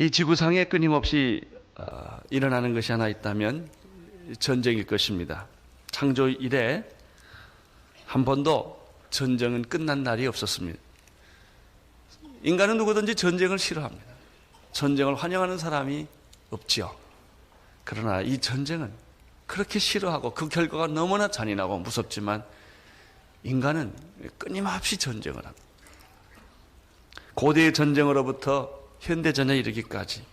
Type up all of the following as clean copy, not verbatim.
이 지구상에 끊임없이 일어나는 것이 하나 있다면 전쟁일 것입니다. 창조 이래 한 번도 전쟁은 끝난 날이 없었습니다. 인간은 누구든지 전쟁을 싫어합니다. 전쟁을 환영하는 사람이 없지요. 그러나 이 전쟁은 그렇게 싫어하고 그 결과가 너무나 잔인하고 무섭지만 인간은 끊임없이 전쟁을 합니다. 고대의 전쟁으로부터 현대전에 이르기까지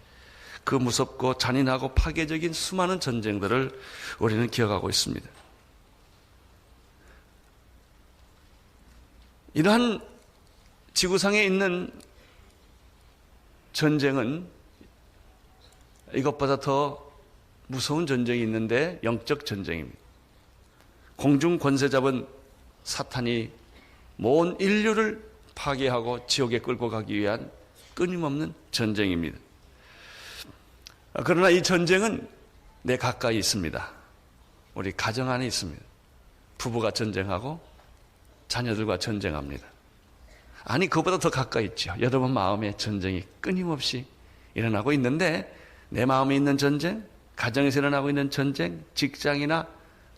그 무섭고 잔인하고 파괴적인 수많은 전쟁들을 우리는 기억하고 있습니다. 이러한 지구상에 있는 전쟁은 이것보다 더 무서운 전쟁이 있는데 영적 전쟁입니다. 공중 권세 잡은 사탄이 온 인류를 파괴하고 지옥에 끌고 가기 위한 끊임없는 전쟁입니다. 그러나 이 전쟁은 내 가까이 있습니다. 우리 가정 안에 있습니다. 부부가 전쟁하고 자녀들과 전쟁합니다. 아니, 그보다 더 가까이 있죠. 여러분 마음에 전쟁이 끊임없이 일어나고 있는데 내 마음에 있는 전쟁, 가정에서 일어나고 있는 전쟁, 직장이나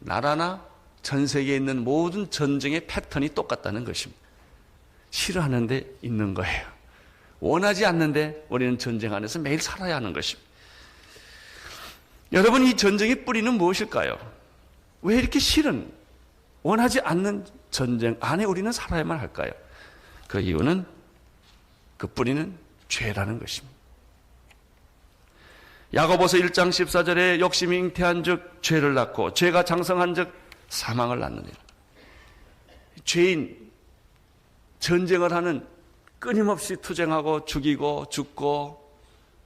나라나 전 세계에 있는 모든 전쟁의 패턴이 똑같다는 것입니다. 싫어하는데 있는 거예요. 원하지 않는데 우리는 전쟁 안에서 매일 살아야 하는 것입니다. 여러분, 이 전쟁의 뿌리는 무엇일까요? 왜 이렇게 싫은, 원하지 않는 전쟁 안에 우리는 살아야만 할까요? 그 이유는, 그 뿌리는 죄라는 것입니다. 야고보서 1장 14절에 욕심이 잉태한 즉 죄를 낳고 죄가 장성한 즉 사망을 낳느니라. 죄인, 전쟁을 하는, 끊임없이 투쟁하고 죽이고 죽고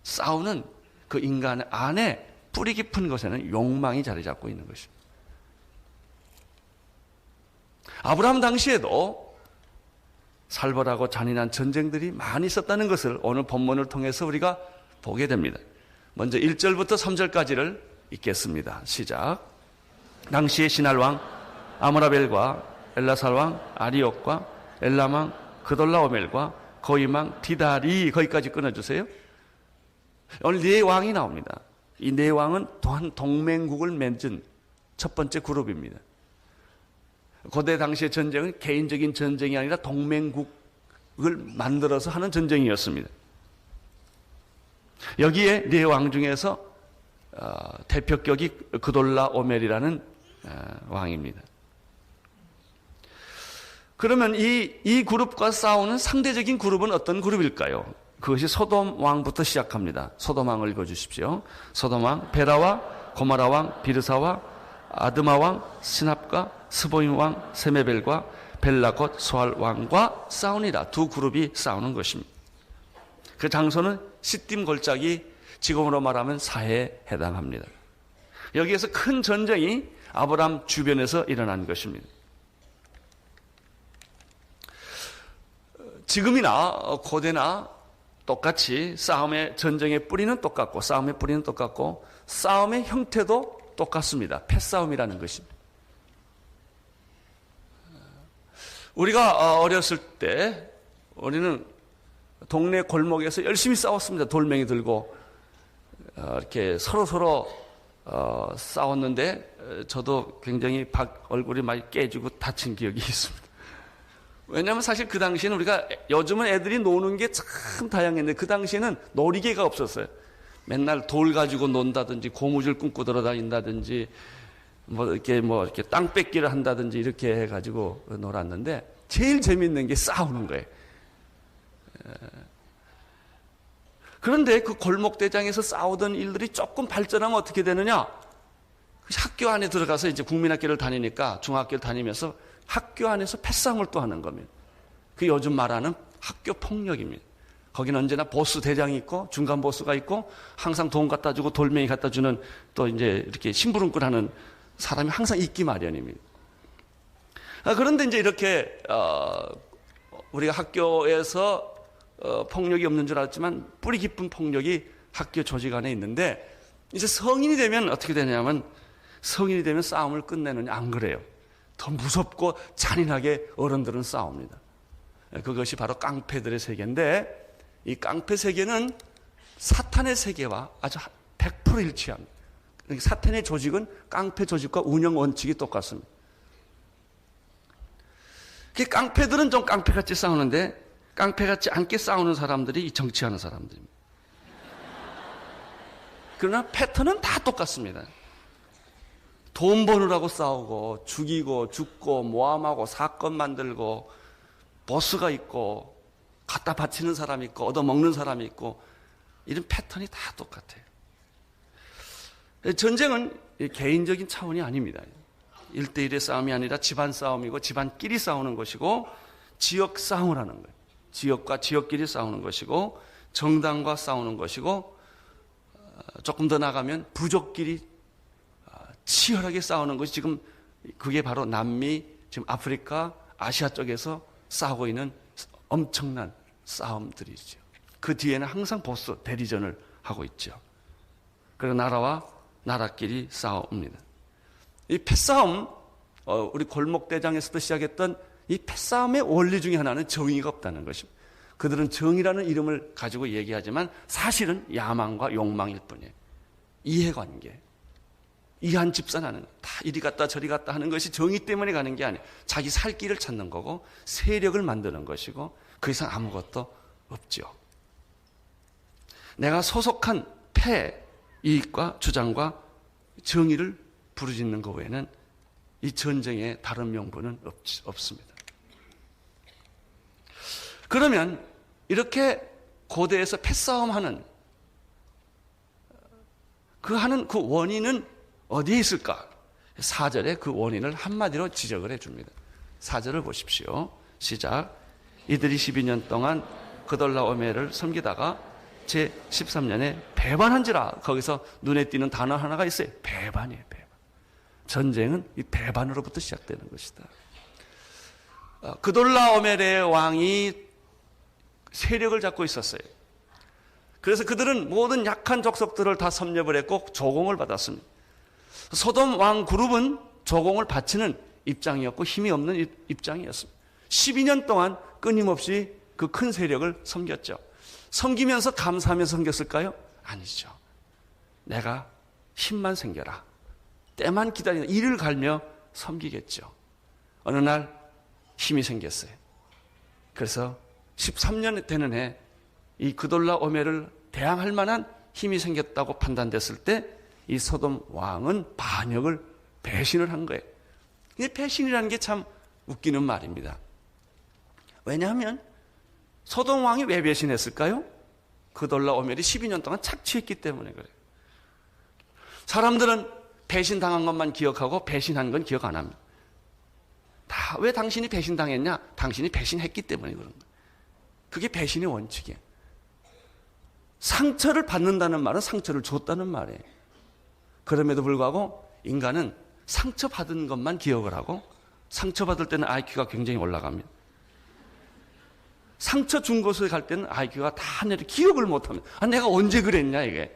싸우는 그 인간 안에 뿌리 깊은 곳에는 욕망이 자리 잡고 있는 것입니다. 아브라함 당시에도 살벌하고 잔인한 전쟁들이 많이 있었다는 것을 오늘 본문을 통해서 우리가 보게 됩니다. 먼저 1절부터 3절까지를 읽겠습니다. 시작. 당시의 신할왕 아므라벨과 엘라살왕 아리옥과 엘람왕 그돌라오멜과 거이망 디다리, 거기까지 끊어주세요. 오늘 네 왕이 나옵니다. 이 네 왕은 또한 동맹국을 맺은 첫 번째 그룹입니다. 고대 당시의 전쟁은 개인적인 전쟁이 아니라 동맹국을 만들어서 하는 전쟁이었습니다. 여기에 네 왕 중에서 대표격이 그돌라오멜이라는 왕입니다. 그러면 이 그룹과 싸우는 상대적인 그룹은 어떤 그룹일까요? 그것이 소돔 왕부터 시작합니다. 소돔 왕을 읽어주십시오. 소돔 왕 베라와 고모라 왕 비르사와 아드마 왕 시납과 스보임 왕 세메벨과 벨라 곧 소알 왕과 싸우니라. 두 그룹이 싸우는 것입니다. 그 장소는 시딤 골짜기, 지금으로 말하면 사해에 해당합니다. 여기에서 큰 전쟁이 아브라함 주변에서 일어난 것입니다. 지금이나 고대나 똑같이 싸움의 전쟁의 뿌리는 똑같고 싸움의 뿌리는 똑같고 싸움의 형태도 똑같습니다. 패싸움이라는 것입니다. 우리가 어렸을 때 우리는 동네 골목에서 열심히 싸웠습니다. 돌멩이 들고 이렇게 서로 싸웠는데 저도 굉장히 얼굴이 많이 깨지고 다친 기억이 있습니다. 왜냐하면 사실 그 당시에는 우리가, 요즘은 애들이 노는 게 참 다양했는데 그 당시에는 놀이개가 없었어요. 맨날 돌 가지고 논다든지 고무줄 끊고 돌아다닌다든지 이렇게 땅 뺏기를 한다든지 이렇게 해가지고 놀았는데 제일 재밌는 게 싸우는 거예요. 그런데 그 골목대장에서 싸우던 일들이 조금 발전하면 어떻게 되느냐? 학교 안에 들어가서 이제 국민학교를 다니니까 중학교를 다니면서 학교 안에서 패싸움을 또 하는 겁니다. 그 요즘 말하는 학교 폭력입니다. 거기는 언제나 보스 대장이 있고 중간 보스가 있고 항상 돈 갖다 주고 돌멩이 갖다 주는 또 이제 이렇게 심부름꾼하는 사람이 항상 있기 마련입니다. 그런데 이제 이렇게 우리가 학교에서 폭력이 없는 줄 알았지만 뿌리 깊은 폭력이 학교 조직 안에 있는데 이제 성인이 되면 어떻게 되냐면 성인이 되면 싸움을 끝내느냐, 안 그래요. 더 무섭고 잔인하게 어른들은 싸웁니다. 그것이 바로 깡패들의 세계인데 이 깡패 세계는 사탄의 세계와 아주 100% 일치합니다. 사탄의 조직은 깡패 조직과 운영 원칙이 똑같습니다. 깡패들은 좀 깡패같이 싸우는데 깡패같이 않게 싸우는 사람들이 정치하는 사람들입니다. 그러나 패턴은 다 똑같습니다. 돈 버느라고 싸우고 죽이고 죽고 모함하고 사건 만들고 보스가 있고 갖다 바치는 사람이 있고 얻어먹는 사람이 있고 이런 패턴이 다 똑같아요. 전쟁은 개인적인 차원이 아닙니다. 1대1의 싸움이 아니라 집안 싸움이고 집안끼리 싸우는 것이고 지역 싸움을 하는 거예요. 지역과 지역끼리 싸우는 것이고 정당과 싸우는 것이고 조금 더 나가면 부족끼리 치열하게 싸우는 것이 지금 그게 바로 남미, 지금 아프리카, 아시아 쪽에서 싸우고 있는 엄청난 싸움들이죠. 그 뒤에는 항상 보스 대리전을 하고 있죠. 그리고 나라와 나라끼리 싸웁니다. 이 패싸움, 우리 골목대장에서도 시작했던 이 패싸움의 원리 중에 하나는 정의가 없다는 것입니다. 그들은 정의라는 이름을 가지고 얘기하지만 사실은 야망과 욕망일 뿐이에요. 이해관계. 이 한 집산하는 다 이리 갔다 저리 갔다 하는 것이 정의 때문에 가는 게 아니에요. 자기 살 길을 찾는 거고 세력을 만드는 것이고 그 이상 아무것도 없죠. 내가 소속한 패 이익과 주장과 정의를 부르짖는 것 외에는 이 전쟁의 다른 명분은 없습니다. 그러면 이렇게 고대에서 패싸움하는 그 원인은 어디에 있을까? 4절에 그 원인을 한마디로 지적을 해줍니다. 4절을 보십시오. 시작. 이들이 12년 동안 그돌라오멜을 섬기다가 제13년에 배반한지라. 거기서 눈에 띄는 단어 하나가 있어요. 배반이에요. 배반. 전쟁은 이 배반으로부터 시작되는 것이다. 그돌라오멜의 왕이 세력을 잡고 있었어요. 그래서 그들은 모든 약한 족속들을 다 섭렵을 했고 조공을 받았습니다. 소돔 왕 그룹은 조공을 바치는 입장이었고 힘이 없는 입장이었습니다. 12년 동안 끊임없이 그 큰 세력을 섬겼죠. 섬기면서 감사하면서 섬겼을까요? 아니죠. 내가 힘만 생겨라. 때만 기다리는 이를 갈며 섬기겠죠. 어느 날 힘이 생겼어요. 그래서 13년 되는 해 이 그돌라오멜을 대항할 만한 힘이 생겼다고 판단됐을 때 이 소돔 왕은 반역을 배신을 한 거예요. 이 배신이라는 게 참 웃기는 말입니다. 왜냐하면 소돔 왕이 왜 배신했을까요? 그돌라오멜이 12년 동안 착취했기 때문에 그래요. 사람들은 배신당한 것만 기억하고 배신한 건 기억 안 합니다. 다 왜 당신이 배신당했냐? 당신이 배신했기 때문에 그런 거예요. 그게 배신의 원칙이에요. 상처를 받는다는 말은 상처를 줬다는 말이에요. 그럼에도 불구하고 인간은 상처받은 것만 기억을 하고 상처받을 때는 IQ가 굉장히 올라갑니다. 상처 준 곳에 갈 때는 IQ가 다 내려 기억을 못합니다. 내가 언제 그랬냐 이게.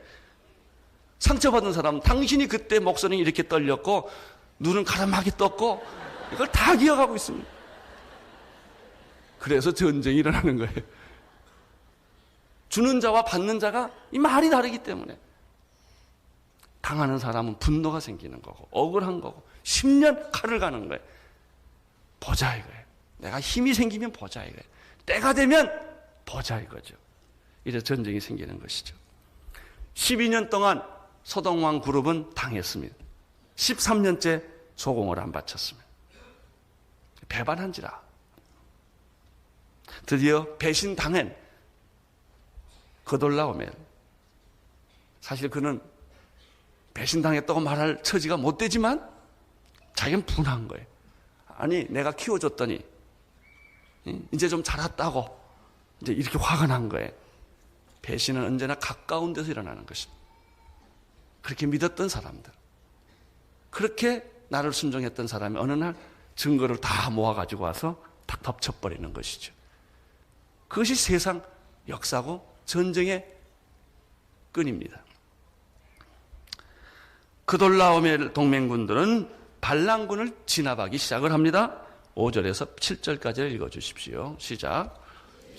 상처받은 사람은 당신이 그때 목소리는 이렇게 떨렸고 눈은 가라막이 떴고 이걸 다 기억하고 있습니다. 그래서 전쟁이 일어나는 거예요. 주는 자와 받는 자가 이 말이 다르기 때문에 당하는 사람은 분노가 생기는 거고 억울한 거고 10년 칼을 가는 거예요. 보자 이거예요. 내가 힘이 생기면 보자 이거예요. 때가 되면 보자 이거죠. 이래서 전쟁이 생기는 것이죠. 12년 동안 소돔왕 그룹은 당했습니다. 13년째 소공을 안 바쳤습니다. 배반한지라. 드디어 배신당한 그돌라오멜. 사실 그는 배신당했다고 말할 처지가 못 되지만 자기는 분한 거예요. 아니 내가 키워줬더니 이제 좀 자랐다고 이제 이렇게 화가 난 거예요. 배신은 언제나 가까운 데서 일어나는 것입니다. 그렇게 믿었던 사람들, 그렇게 나를 순종했던 사람이 어느 날 증거를 다 모아가지고 와서 딱 덮쳐버리는 것이죠. 그것이 세상 역사고 전쟁의 끈입니다. 그돌라오멜 동맹군들은 발랑군을 진압하기 시작을 합니다. 5절에서 7절까지를 읽어주십시오. 시작.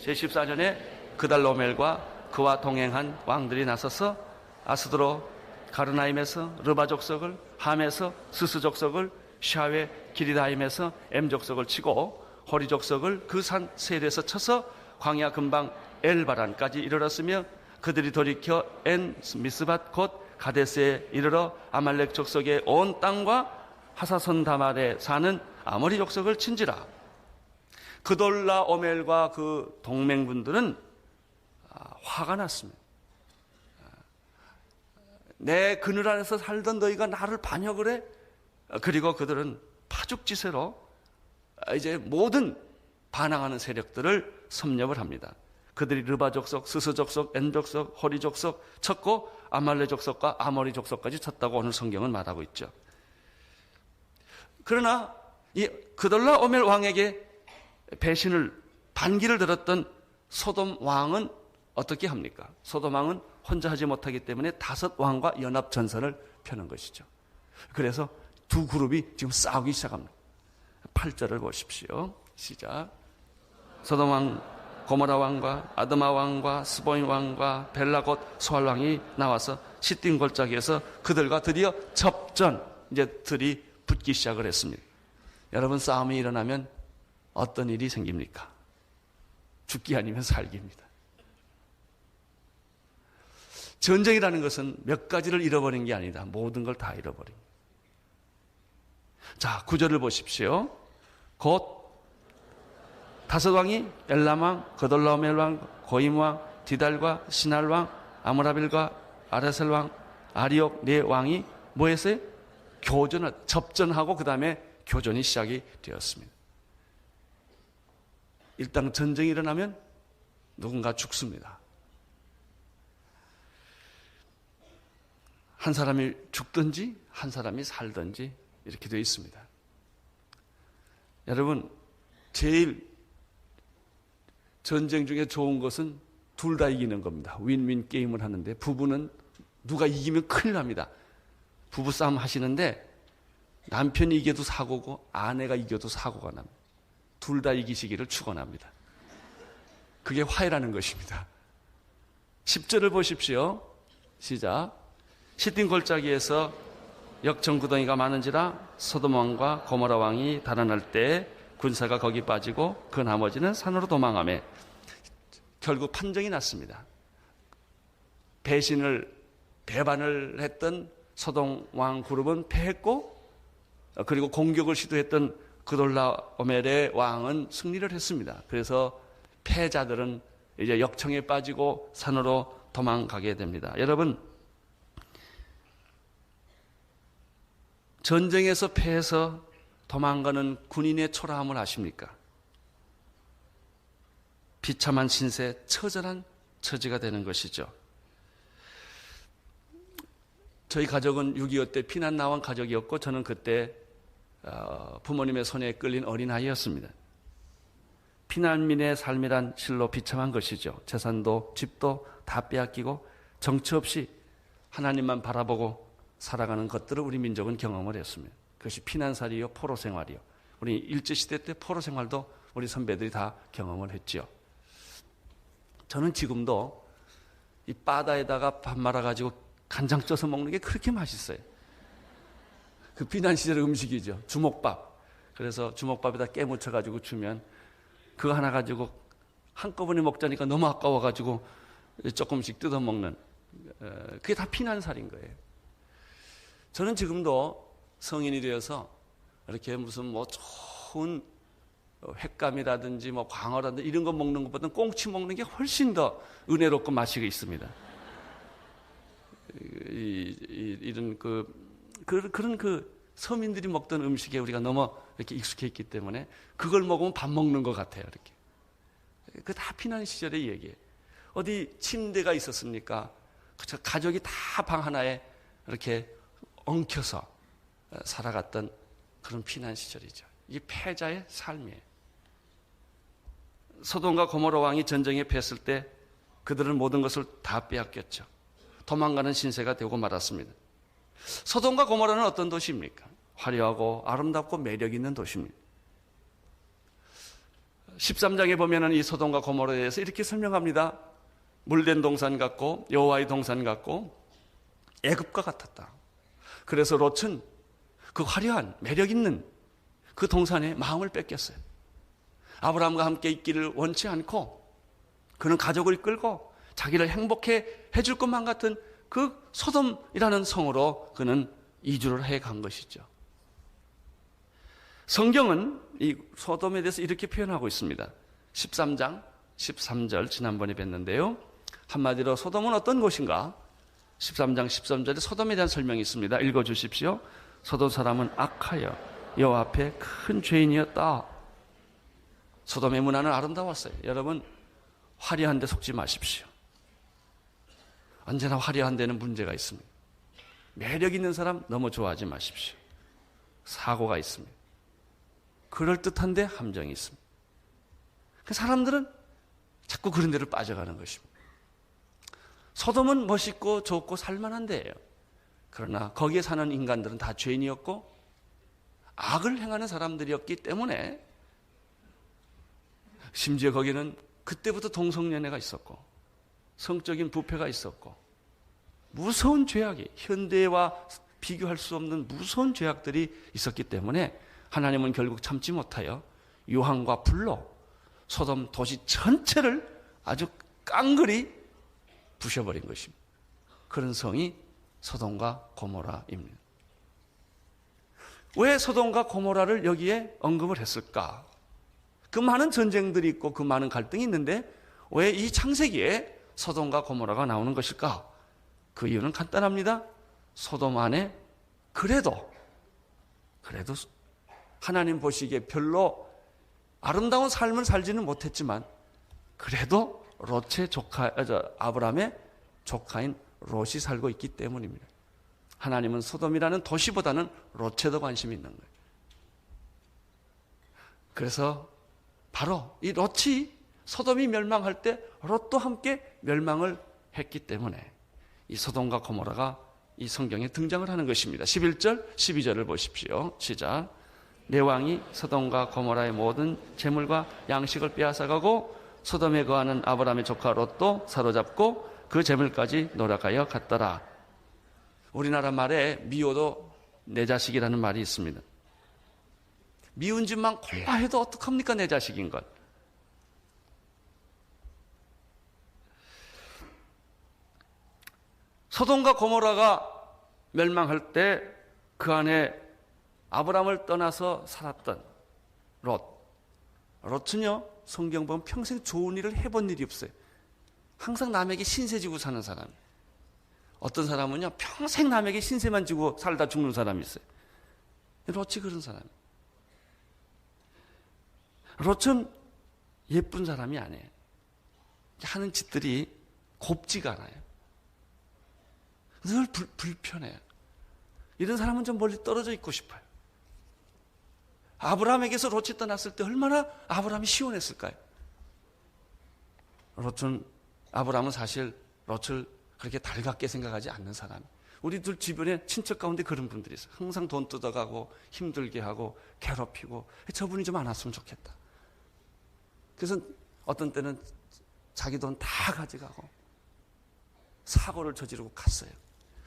제14년에 그돌라오멜과 그 그와 동행한 왕들이 나서서 아스드로 가르나임에서 르바 족속을, 함에서 스스 족속을, 샤웨 기리다임에서 M 족속을 치고 호리 족속을 그 산 세일에서 쳐서 광야 근방 엘바란까지 이르렀으며 그들이 돌이켜 엔 미스밭 곧 가데스에 이르러 아말렉 족속의 온 땅과 하사선 다말에 사는 아모리 족속을 친지라. 그돌라 오멜과 그 동맹군들은 화가 났습니다. 내 그늘 안에서 살던 너희가 나를 반역을 해? 그리고 그들은 파죽지세로 이제 모든 반항하는 세력들을 섭렵을 합니다. 그들이 르바 족속, 스스 족속, 엔 족속, 호리 족속 쳤고 아말레 족속과 아모리 족속까지 쳤다고 오늘 성경은 말하고 있죠. 그러나 이 그돌라 오멜 왕에게 배신을 반기를 들었던 소돔 왕은 어떻게 합니까? 소돔 왕은 혼자 하지 못하기 때문에 5 왕과 연합 전선을 펴는 것이죠. 그래서 두 그룹이 지금 싸우기 시작합니다. 8절을 보십시오. 시작. 소돔 왕, 고모라 왕과 아드마 왕과 스보임 왕과 벨라곧 소알 왕이 나와서 시딤 골짜기에서 그들과 드디어 접전, 이제 들이 붙기 시작을 했습니다. 여러분, 싸움이 일어나면 어떤 일이 생깁니까? 죽기 아니면 살기입니다. 전쟁이라는 것은 몇 가지를 잃어버린 게 아니다. 모든 걸 다 잃어버린. 자, 9절을 보십시오. 곧 5 왕이 엘람 왕, 그돌라오멜 왕, 고임 왕, 디달과 시날 왕, 아므라빌과 아레셀 왕, 아리옥 4 왕이 뭐 했어요? 접전하고 그 다음에 교전이 시작이 되었습니다. 일단 전쟁이 일어나면 누군가 죽습니다. 한 사람이 죽든지 한 사람이 살든지 이렇게 되어 있습니다. 여러분, 제일 전쟁 중에 좋은 것은 둘 다 이기는 겁니다. 윈윈 게임을 하는데 부부는 누가 이기면 큰일 납니다. 부부싸움 하시는데 남편이 이겨도 사고고 아내가 이겨도 사고가 납니다. 둘 다 이기시기를 축원합니다. 그게 화해라는 것입니다. 10절을 보십시오. 시작. 시딤 골짜기에서 역청구덩이가 많은지라 소돔 왕과 고모라 왕이 달아날 때 군사가 거기 빠지고 그 나머지는 산으로 도망하며 결국 판정이 났습니다. 배반을 했던 소돔 왕 그룹은 패했고, 그리고 공격을 시도했던 그돌라오멜의 왕은 승리를 했습니다. 그래서 패자들은 이제 역청에 빠지고 산으로 도망가게 됩니다. 여러분, 전쟁에서 패해서 도망가는 군인의 초라함을 아십니까? 비참한 신세, 처절한 처지가 되는 것이죠. 저희 가족은 6.25 때 피난 나온 가족이었고 저는 그때 부모님의 손에 끌린 어린아이였습니다. 피난민의 삶이란 실로 비참한 것이죠. 재산도 집도 다 빼앗기고 정처 없이 하나님만 바라보고 살아가는 것들을 우리 민족은 경험을 했습니다. 그것이 피난살이요, 포로생활이요. 우리 일제시대 때 포로생활도 우리 선배들이 다 경험을 했죠. 저는 지금도 이 바다에다가 밥 말아가지고 간장 쪄서 먹는 게 그렇게 맛있어요. 그 피난 시절의 음식이죠. 주먹밥. 그래서 주먹밥에다 깨 묻혀가지고 주면 그거 하나 가지고 한꺼번에 먹자니까 너무 아까워가지고 조금씩 뜯어먹는, 그게 다 피난살인 거예요. 저는 지금도 성인이 되어서 이렇게 무슨 뭐 좋은 횟감이라든지 뭐 광어라든지 이런 거 먹는 것보다는 꽁치 먹는 게 훨씬 더 은혜롭고 맛이 있습니다. 이런 그런 서민들이 먹던 음식에 우리가 너무 이렇게 익숙해 있기 때문에 그걸 먹으면 밥 먹는 것 같아요. 이렇게. 그 다 피난 시절의 얘기예요. 어디 침대가 있었습니까? 가족이 다 방 하나에 이렇게 엉켜서 살아갔던 그런 피난 시절이죠. 이게 패자의 삶이에요. 소돔과 고모라 왕이 전쟁에 패했을 때 그들은 모든 것을 다 빼앗겼죠. 도망가는 신세가 되고 말았습니다. 소돔과 고모라는 어떤 도시입니까? 화려하고 아름답고 매력 있는 도시입니다. 13장에 보면은 이 소돔과 고모라에 대해서 이렇게 설명합니다. 물된 동산 같고 여호와의 동산 같고 애굽과 같았다. 그래서 롯은 그 화려한 매력 있는 그 동산에 마음을 뺏겼어요. 아브라함과 함께 있기를 원치 않고 그는 가족을 끌고 자기를 행복해 해줄 것만 같은 그 소돔이라는 성으로 그는 이주를 해 간 것이죠. 성경은 이 소돔에 대해서 이렇게 표현하고 있습니다. 13장 13절 지난번에 뵀는데요. 한마디로 소돔은 어떤 곳인가? 13장 13절에 소돔에 대한 설명이 있습니다. 읽어주십시오. 소돔 사람은 악하여 여호와 앞에 큰 죄인이었다. 소돔의 문화는 아름다웠어요. 여러분, 화려한 데 속지 마십시오. 언제나 화려한 데는 문제가 있습니다. 매력 있는 사람 너무 좋아하지 마십시오. 사고가 있습니다. 그럴듯한데 함정이 있습니다. 그 사람들은 자꾸 그런 데를 빠져가는 것입니다. 소돔은 멋있고 좋고 살만한 데예요. 그러나 거기에 사는 인간들은 다 죄인이었고 악을 행하는 사람들이었기 때문에 심지어 거기는 그때부터 동성연애가 있었고 성적인 부패가 있었고 무서운 죄악이 현대와 비교할 수 없는 무서운 죄악들이 있었기 때문에 하나님은 결국 참지 못하여 유황과 불로 소돔 도시 전체를 아주 깡그리 부셔버린 것입니다. 그런 성이 소돔과 고모라입니다. 왜 소돔과 고모라를 여기에 언급을 했을까? 그 많은 전쟁들이 있고 그 많은 갈등이 있는데 왜 이 창세기에 소돔과 고모라가 나오는 것일까? 그 이유는 간단합니다. 소돔 안에 그래도 하나님 보시기에 별로 아름다운 삶을 살지는 못했지만 그래도 아브라함의 조카인 롯이 살고 있기 때문입니다. 하나님은 소돔이라는 도시보다는 롯에 더 관심이 있는 거예요. 그래서 바로 이 롯이 소돔이 멸망할 때 롯도 함께 멸망을 했기 때문에 이 소돔과 고모라가 이 성경에 등장을 하는 것입니다. 11절, 12절을 보십시오. 시작. 내 왕이 소돔과 고모라의 모든 재물과 양식을 빼앗아가고 소돔에 거하는 아브라함의 조카 롯도 사로잡고 그 재물까지 노력하여 갔더라. 우리나라 말에 미워도 내 자식이라는 말이 있습니다. 미운 짓만 골라 해도 어떡합니까? 내 자식인 것. 소돔과 고모라가 멸망할 때 그 안에 아브라함을 떠나서 살았던 롯은요, 성경 보면 평생 좋은 일을 해본 일이 없어요. 항상 남에게 신세 지고 사는 사람. 어떤 사람은요, 평생 남에게 신세만 지고 살다 죽는 사람이 있어요. 롯이 그런 사람이에요. 롯은 예쁜 사람이 아니에요. 하는 짓들이 곱지가 않아요. 늘 불편해요. 이런 사람은 좀 멀리 떨어져 있고 싶어요. 아브라함에게서 롯이 떠났을 때 얼마나 아브라함이 시원했을까요? 아브라함은 사실 롯을 그렇게 달갑게 생각하지 않는 사람. 우리들 주변에 친척 가운데 그런 분들이 있어요. 항상 돈 뜯어가고 힘들게 하고 괴롭히고 저분이 좀 안 왔으면 좋겠다. 그래서 어떤 때는 자기 돈 다 가져가고 사고를 저지르고 갔어요.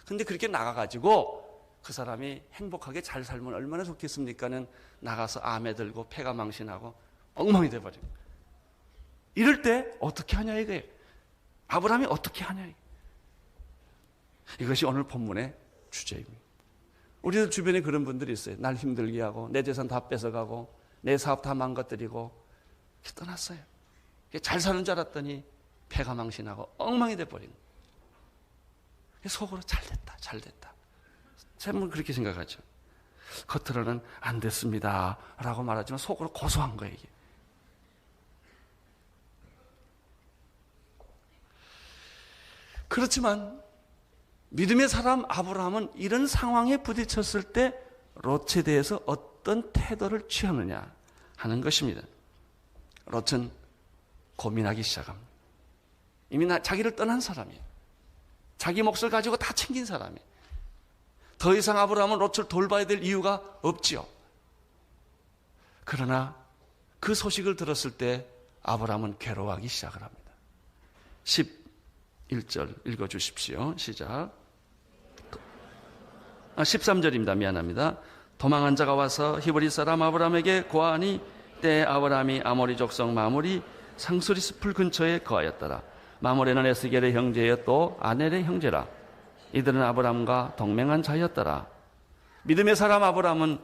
근데 그렇게 나가가지고 그 사람이 행복하게 잘 살면 얼마나 좋겠습니까는 나가서 암에 들고 폐가 망신하고 엉망이 돼버리고 이럴 때 어떻게 하냐 이거예요. 아브라함이 어떻게 하냐 이것이 오늘 본문의 주제입니다. 우리들 주변에 그런 분들이 있어요. 날 힘들게 하고 내 재산 다 뺏어가고 내 사업 다 망가뜨리고 떠났어요. 잘 사는 줄 알았더니 폐가 망신하고 엉망이 돼버린 거예요. 속으로 잘됐다. 쌤은 그렇게 생각하죠. 겉으로는 안 됐습니다 라고 말하지만 속으로 고소한 거예요. 이게. 그렇지만 믿음의 사람 아브라함은 이런 상황에 부딪혔을 때 롯에 대해서 어떤 태도를 취하느냐 하는 것입니다. 롯은 고민하기 시작합니다. 이미 자기를 떠난 사람이에요. 자기 몫을 가지고 다 챙긴 사람이에요. 더 이상 아브라함은 롯을 돌봐야 될 이유가 없지요. 그러나 그 소식을 들었을 때 아브라함은 괴로워하기 시작을 합니다. 1절 읽어주십시오. 시작. 13절입니다. 미안합니다. 도망한 자가 와서 히브리 사람 아브라함에게 고하니 때에 아브라함이 아모리 족속 마물이 상수리 숲을 근처에 거하였더라. 마물에는 에스겔의 형제여 또 아넬의 형제라. 이들은 아브라함과 동맹한 자였더라. 믿음의 사람 아브라함은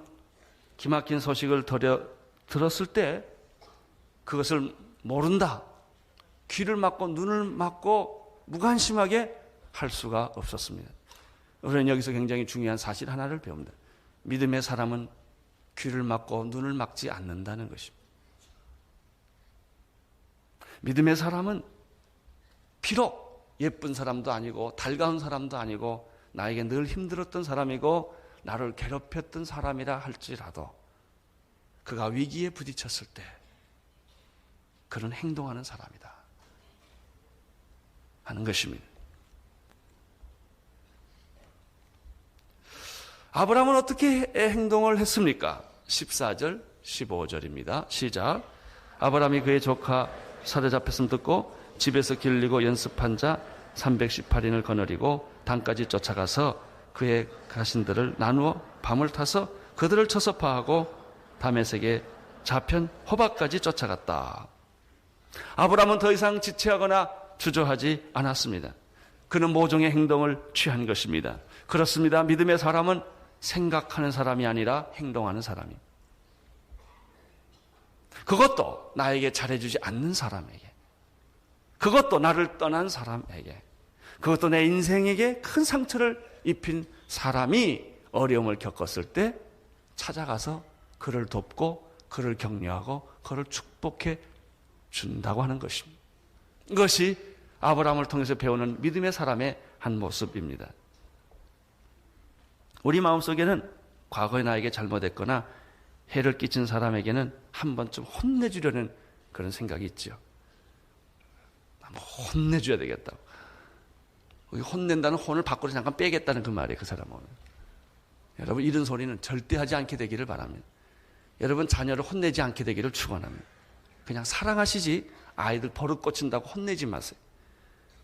기막힌 소식을 들었을 때 그것을 모른다. 귀를 막고 눈을 막고 무관심하게 할 수가 없었습니다. 우리는 여기서 굉장히 중요한 사실 하나를 배웁니다. 믿음의 사람은 귀를 막고 눈을 막지 않는다는 것입니다. 믿음의 사람은 비록 예쁜 사람도 아니고 달가운 사람도 아니고 나에게 늘 힘들었던 사람이고 나를 괴롭혔던 사람이라 할지라도 그가 위기에 부딪혔을 때 그는 행동하는 사람이다 하는 것입니다. 아브라함은 어떻게 행동을 했습니까? 14절, 15절입니다. 시작. 아브라함이 그의 조카 사로잡혔음 듣고 집에서 길리고 연습한 자 318인을 거느리고 단까지 쫓아가서 그의 가신들을 나누어 밤을 타서 그들을 쳐서 파하고 다메섹에 좌편 호박까지 쫓아갔다. 아브라함은 더 이상 지체하거나 주저하지 않았습니다. 그는 모종의 행동을 취한 것입니다. 그렇습니다. 믿음의 사람은 생각하는 사람이 아니라 행동하는 사람입니다. 그것도 나에게 잘해주지 않는 사람에게, 그것도 나를 떠난 사람에게, 그것도 내 인생에게 큰 상처를 입힌 사람이 어려움을 겪었을 때 찾아가서 그를 돕고 그를 격려하고 그를 축복해 준다고 하는 것입니다. 이것이 아브라함을 통해서 배우는 믿음의 사람의 한 모습입니다. 우리 마음속에는 과거에 나에게 잘못했거나 해를 끼친 사람에게는 한 번쯤 혼내주려는 그런 생각이 있죠. 혼내줘야 되겠다. 혼낸다는 혼을 밖으로 잠깐 빼겠다는 그 말이에요. 그 사람은. 여러분, 이런 소리는 절대 하지 않게 되기를 바랍니다. 여러분, 자녀를 혼내지 않게 되기를 축원합니다. 그냥 사랑하시지 아이들 버릇 고친다고 혼내지 마세요.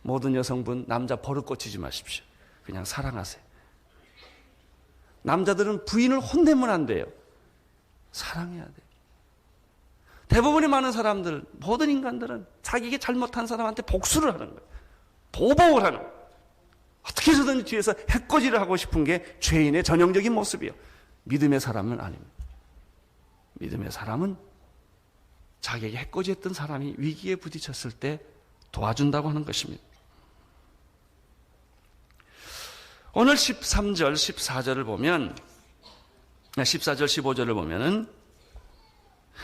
모든 여성분 남자 버릇 고치지 마십시오. 그냥 사랑하세요. 남자들은 부인을 혼내면 안 돼요. 사랑해야 돼요. 대부분의 많은 사람들, 모든 인간들은 자기에게 잘못한 사람한테 복수를 하는 거예요. 보복을 하는 거예요. 어떻게 해서든 뒤에서 해코지를 하고 싶은 게 죄인의 전형적인 모습이에요. 믿음의 사람은 아닙니다. 믿음의 사람은 자기에게 해코지했던 사람이 위기에 부딪혔을 때 도와준다고 하는 것입니다. 오늘 13절, 14절을 보면, 14절, 15절을 보면은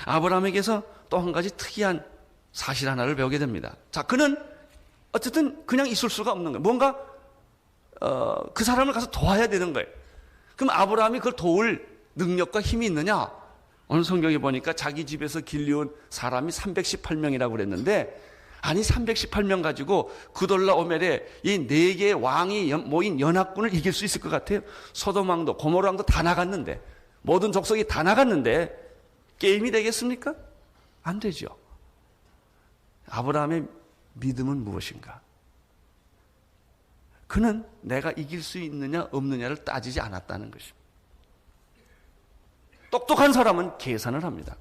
아브라함에게서 또 한 가지 특이한 사실 하나를 배우게 됩니다. 자, 그는 어쨌든 그냥 있을 수가 없는 거예요. 뭔가 그 사람을 가서 도와야 되는 거예요. 그럼 아브라함이 그걸 도울 능력과 힘이 있느냐? 오늘 성경에 보니까 자기 집에서 길리온 사람이 318명이라고 그랬는데, 아니 318명 가지고 그돌라 오멜의 이 4개의 왕이 모인 연합군을 이길 수 있을 것 같아요? 소돔 왕도 고모르 왕도 다 나갔는데, 모든 족속이 다 나갔는데 게임이 되겠습니까? 안 되죠. 아브라함의 믿음은 무엇인가? 그는 내가 이길 수 있느냐 없느냐를 따지지 않았다는 것입니다. 똑똑한 사람은 계산을 합니다.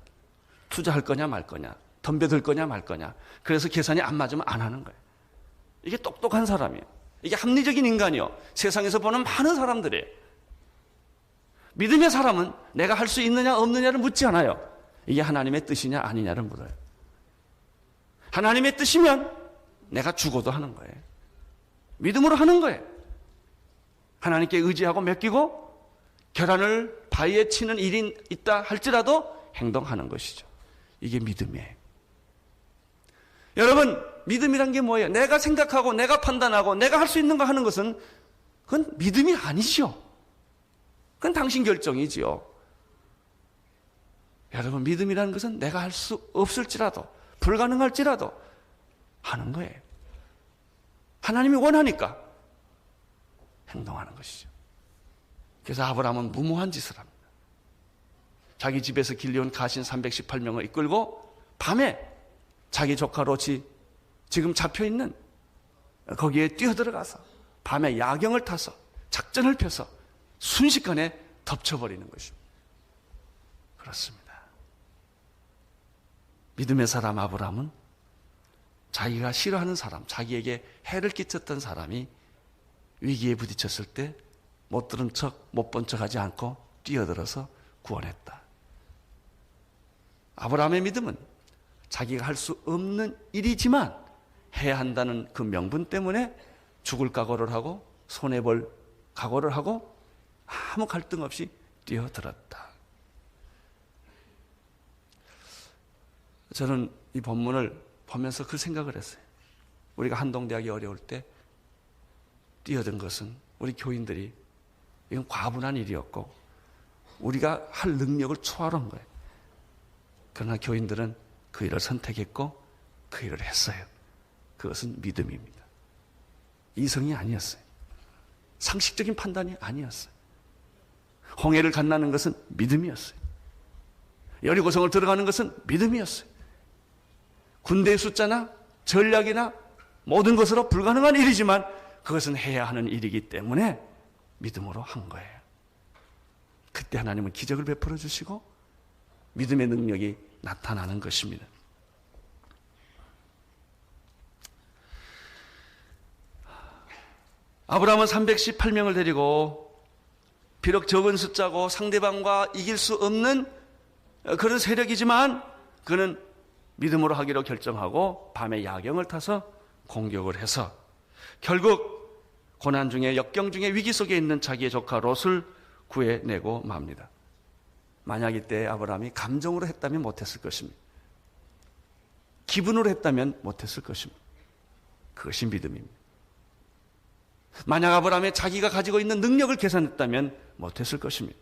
투자할 거냐 말 거냐, 덤벼들 거냐 말 거냐. 그래서 계산이 안 맞으면 안 하는 거예요. 이게 똑똑한 사람이에요. 이게 합리적인 인간이요. 세상에서 보는 많은 사람들이에요. 믿음의 사람은 내가 할 수 있느냐 없느냐를 묻지 않아요. 이게 하나님의 뜻이냐 아니냐를 물어요. 하나님의 뜻이면 내가 죽어도 하는 거예요. 믿음으로 하는 거예요. 하나님께 의지하고 맡기고 계란을 바위에 치는 일이 있다 할지라도 행동하는 것이죠. 이게 믿음이에요. 여러분, 믿음이란 게 뭐예요? 내가 생각하고 내가 판단하고 내가 할 수 있는 거 하는 것은 그건 믿음이 아니죠. 그건 당신 결정이지요. 여러분, 믿음이라는 것은 내가 할 수 없을지라도 불가능할지라도 하는 거예요. 하나님이 원하니까 행동하는 것이죠. 그래서 아브라함은 무모한 짓을 합니다. 자기 집에서 길리온 가신 318명을 이끌고 밤에 자기 조카 롯이 지금 잡혀있는 거기에 뛰어들어가서 밤에 야경을 타서 작전을 펴서 순식간에 덮쳐버리는 것입니다. 그렇습니다. 믿음의 사람 아브라함은 자기가 싫어하는 사람, 자기에게 해를 끼쳤던 사람이 위기에 부딪혔을 때 못 들은 척, 못 본 척 하지 않고 뛰어들어서 구원했다. 아브라함의 믿음은 자기가 할 수 없는 일이지만 해야 한다는 그 명분 때문에 죽을 각오를 하고 손해볼 각오를 하고 아무 갈등 없이 뛰어들었다. 저는 이 본문을 보면서 그 생각을 했어요. 우리가 한동대학이 어려울 때 뛰어든 것은 우리 교인들이 이건 과분한 일이었고 우리가 할 능력을 초월한 거예요. 그러나 교인들은 그 일을 선택했고 그 일을 했어요. 그것은 믿음입니다. 이성이 아니었어요. 상식적인 판단이 아니었어요. 홍해를 건너는 것은 믿음이었어요. 여리고성을 들어가는 것은 믿음이었어요. 군대의 숫자나 전략이나 모든 것으로 불가능한 일이지만 그것은 해야 하는 일이기 때문에 믿음으로 한 거예요. 그때 하나님은 기적을 베풀어 주시고 믿음의 능력이 나타나는 것입니다. 아브라함은 318명을 데리고 비록 적은 숫자고 상대방과 이길 수 없는 그런 세력이지만 그는 믿음으로 하기로 결정하고 밤에 야경을 타서 공격을 해서 결국 고난 중에 역경 중에 위기 속에 있는 자기의 조카 롯을 구해내고 맙니다. 만약 이때 아브라함이 감정으로 했다면 못했을 것입니다. 기분으로 했다면 못했을 것입니다. 그것이 믿음입니다. 만약 아브라함이 자기가 가지고 있는 능력을 계산했다면 못했을 것입니다.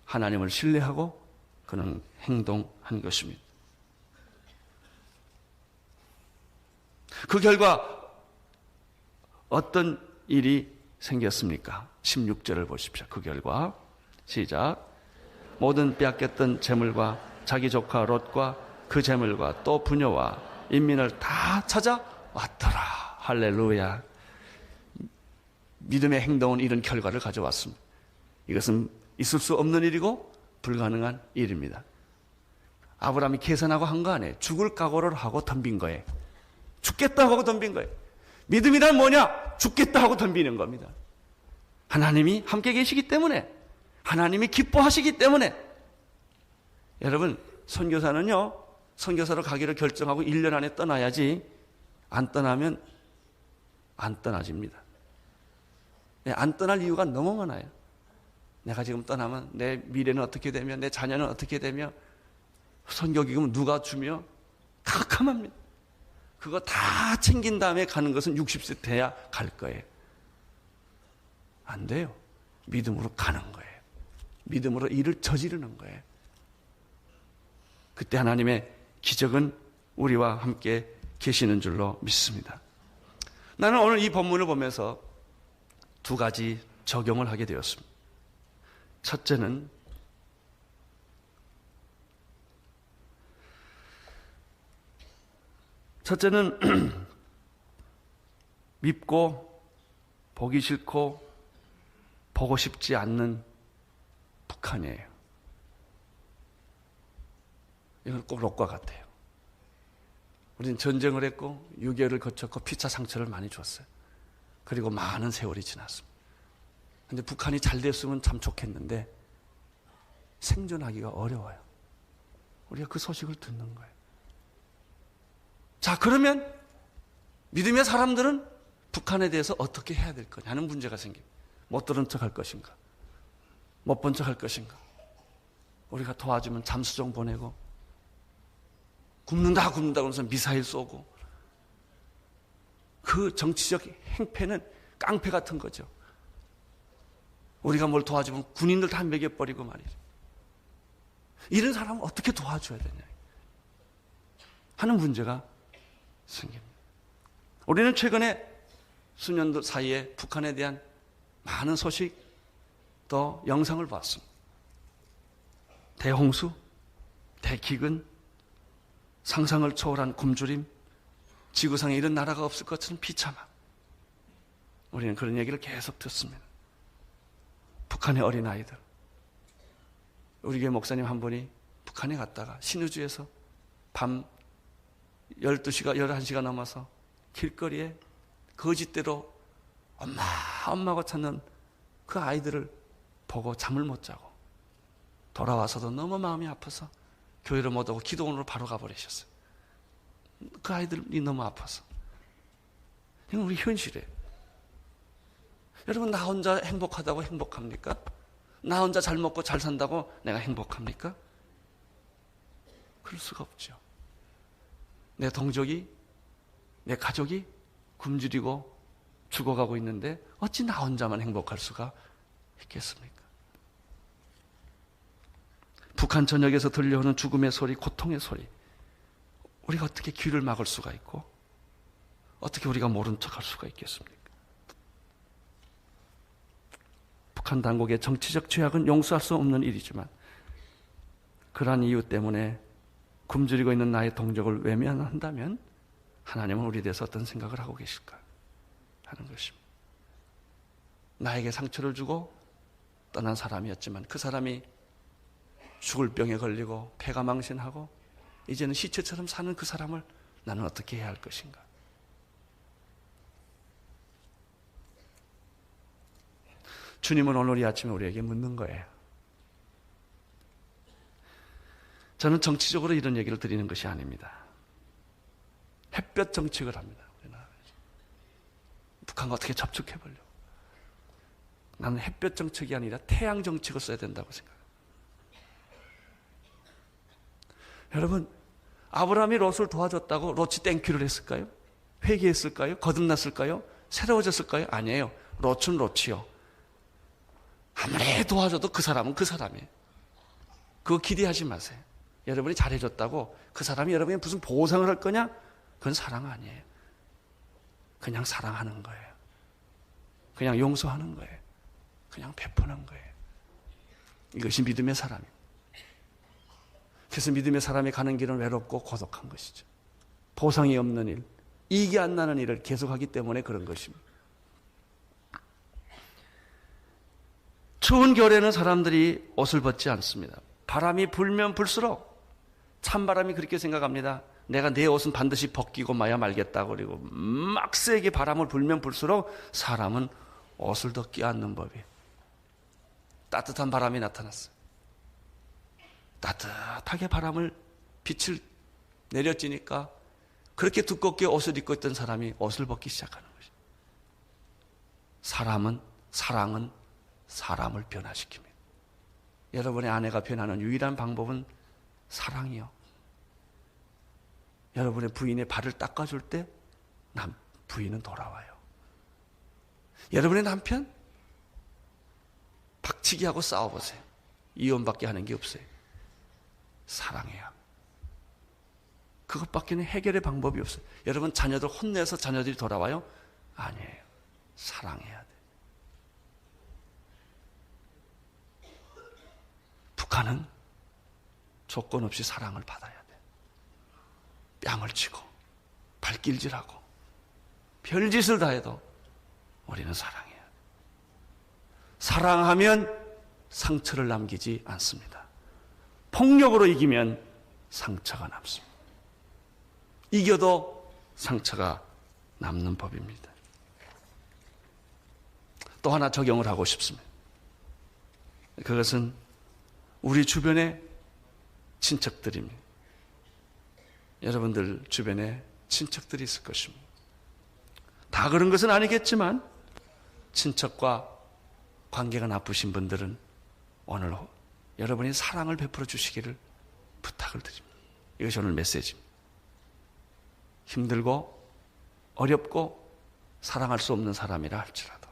하나님을 신뢰하고 그는 행동한 것입니다. 그 결과 어떤 일이 생겼습니까? 16절을 보십시오. 그 결과 시작. 모든 빼앗겼던 재물과 자기 조카 롯과 그 재물과 또 부녀와 인민을 다 찾아왔더라. 할렐루야. 믿음의 행동은 이런 결과를 가져왔습니다. 이것은 있을 수 없는 일이고 불가능한 일입니다. 아브라함이 계산하고 한 거 아니에요. 죽을 각오를 하고 덤빈 거예요. 죽겠다 하고 덤빈 거예요. 믿음이란 뭐냐? 죽겠다 하고 덤비는 겁니다. 하나님이 함께 계시기 때문에, 하나님이 기뻐하시기 때문에. 여러분, 선교사는요, 선교사로 가기를 결정하고 1년 안에 떠나야지 안 떠나면 안 떠나집니다. 안 떠날 이유가 너무 많아요. 내가 지금 떠나면 내 미래는 어떻게 되며 내 자녀는 어떻게 되며 선교기금은 누가 주며 캄캄합니다. 그거 다 챙긴 다음에 가는 것은 60세 돼야 갈 거예요. 안 돼요. 믿음으로 가는 거예요. 믿음으로 일을 저지르는 거예요. 그때 하나님의 기적은 우리와 함께 계시는 줄로 믿습니다. 나는 오늘 이 본문을 보면서 두 가지 적용을 하게 되었습니다. 첫째는 밉고 보기 싫고 보고 싶지 않는 북한이에요. 이건 꼭 롯과 같아요. 우리는 전쟁을 했고 6.25를 거쳤고 피차 상처를 많이 줬어요. 그리고 많은 세월이 지났습니다. 그런데 북한이 잘 됐으면 참 좋겠는데 생존하기가 어려워요. 우리가 그 소식을 듣는 거예요. 자, 그러면 믿음의 사람들은 북한에 대해서 어떻게 해야 될 거냐 하는 문제가 생깁니다. 못 들은 척 할 것인가? 못 본 척 할 것인가? 우리가 도와주면 잠수정 보내고 굶는다 그러면서 미사일 쏘고 그 정치적 행패는 깡패 같은 거죠. 우리가 뭘 도와주면 군인들 다 먹여버리고 말이죠. 이런 사람은 어떻게 도와줘야 되냐 하는 문제가 생깁니다. 우리는 최근에 수년들 사이에 북한에 대한 많은 소식 또 영상을 봤습니다. 대홍수, 대기근, 상상을 초월한 굶주림, 지구상에 이런 나라가 없을 것처럼 비참함. 우리는 그런 얘기를 계속 듣습니다. 북한의 어린아이들. 우리 교회 목사님 한 분이 북한에 갔다가 신의주에서 밤 12시가 11시가 넘어서 길거리에 거짓대로 엄마고 찾는 그 아이들을 보고 잠을 못 자고 돌아와서도 너무 마음이 아파서 교회로 못 오고 기도원으로 바로 가버리셨어요. 그 아이들이 너무 아파서. 이건 우리 현실이에요. 여러분, 나 혼자 행복하다고 행복합니까? 나 혼자 잘 먹고 잘 산다고 내가 행복합니까? 그럴 수가 없죠. 내 동족이, 내 가족이 굶주리고 죽어가고 있는데 어찌 나 혼자만 행복할 수가 있겠습니까? 북한 전역에서 들려오는 죽음의 소리, 고통의 소리, 우리가 어떻게 귀를 막을 수가 있고 어떻게 우리가 모른 척할 수가 있겠습니까? 북한 당국의 정치적 죄악은 용서할 수 없는 일이지만 그러한 이유 때문에 굶주리고 있는 나의 동족을 외면한다면 하나님은 우리에 대해서 어떤 생각을 하고 계실까 하는 것입니다. 나에게 상처를 주고 떠난 사람이었지만 그 사람이 죽을 병에 걸리고 폐가 망신하고 이제는 시체처럼 사는 그 사람을 나는 어떻게 해야 할 것인가? 주님은 오늘 이 아침에 우리에게 묻는 거예요. 저는 정치적으로 이런 얘기를 드리는 것이 아닙니다. 햇볕 정책을 합니다. 우리나라에서. 북한과 어떻게 접촉해보려고. 나는 햇볕 정책이 아니라 태양 정책을 써야 된다고 생각합니다. 여러분, 아브라함이 롯을 도와줬다고 롯이 땡큐를 했을까요? 회개했을까요? 거듭났을까요? 새로워졌을까요? 아니에요. 롯은 롯이요. 아무리 도와줘도 그 사람은 그 사람이에요. 그거 기대하지 마세요. 여러분이 잘해줬다고 그 사람이 여러분이 무슨 보상을 할 거냐? 그건 사랑 아니에요. 그냥 사랑하는 거예요. 그냥 용서하는 거예요. 그냥 베푸는 거예요. 이것이 믿음의 사람이에요. 그래서 믿음의 사람이 가는 길은 외롭고 고독한 것이죠. 보상이 없는 일, 이익이 안 나는 일을 계속하기 때문에 그런 것입니다. 추운 겨울에는 사람들이 옷을 벗지 않습니다. 바람이 불면 불수록 찬바람이 그렇게 생각합니다. 내가 내 옷은 반드시 벗기고 마야 말겠다. 그리고 막 세게 바람을 불면 불수록 사람은 옷을 더 껴안는 법이에요. 따뜻한 바람이 나타났어요. 따뜻하게 빛을 내려지니까 그렇게 두껍게 옷을 입고 있던 사람이 옷을 벗기 시작하는 것이죠. 사랑은 사람을 변화시킵니다. 여러분의 아내가 변하는 유일한 방법은 사랑이요. 여러분의 부인의 발을 닦아줄 때 부인은 돌아와요. 여러분의 남편 박치기하고 싸워보세요. 이혼밖에 하는 게 없어요. 사랑해야. 그것밖에는 해결의 방법이 없어요. 여러분 자녀들 혼내서 자녀들이 돌아와요? 아니에요. 사랑해야 돼. 북한은 조건 없이 사랑을 받아야 돼. 뺨을 치고 발길질하고 별짓을 다 해도 우리는 사랑해야 돼. 사랑하면 상처를 남기지 않습니다. 폭력으로 이기면 상처가 남습니다. 이겨도 상처가 남는 법입니다. 또 하나 적용을 하고 싶습니다. 그것은 우리 주변의 친척들입니다. 여러분들 주변에 친척들이 있을 것입니다. 다 그런 것은 아니겠지만 친척과 관계가 나쁘신 분들은 오늘 여러분이 사랑을 베풀어 주시기를 부탁을 드립니다. 이것이 오늘 메시지입니다. 힘들고 어렵고 사랑할 수 없는 사람이라 할지라도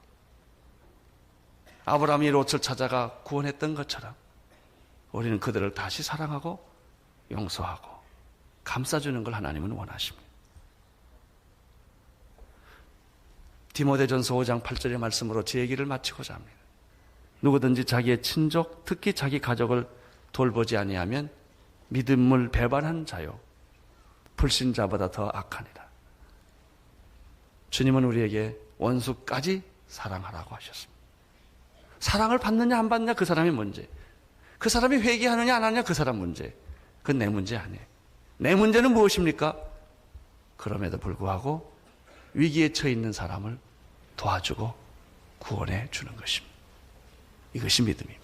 아브라함이 롯을 찾아가 구원했던 것처럼 우리는 그들을 다시 사랑하고 용서하고 감싸주는 걸 하나님은 원하십니다. 디모데전서 5장 8절의 말씀으로 제 얘기를 마치고자 합니다. 누구든지 자기의 친족, 특히 자기 가족을 돌보지 아니하면 믿음을 배반한 자요 불신자보다 더 악하니라. 주님은 우리에게 원수까지 사랑하라고 하셨습니다. 사랑을 받느냐 안 받느냐 그 사람의 문제. 그 사람이 회개하느냐 안 하느냐 그 사람 문제. 그건 내 문제 아니에요. 내 문제는 무엇입니까? 그럼에도 불구하고 위기에 처해 있는 사람을 도와주고 구원해 주는 것입니다. 이것이 믿음입니다.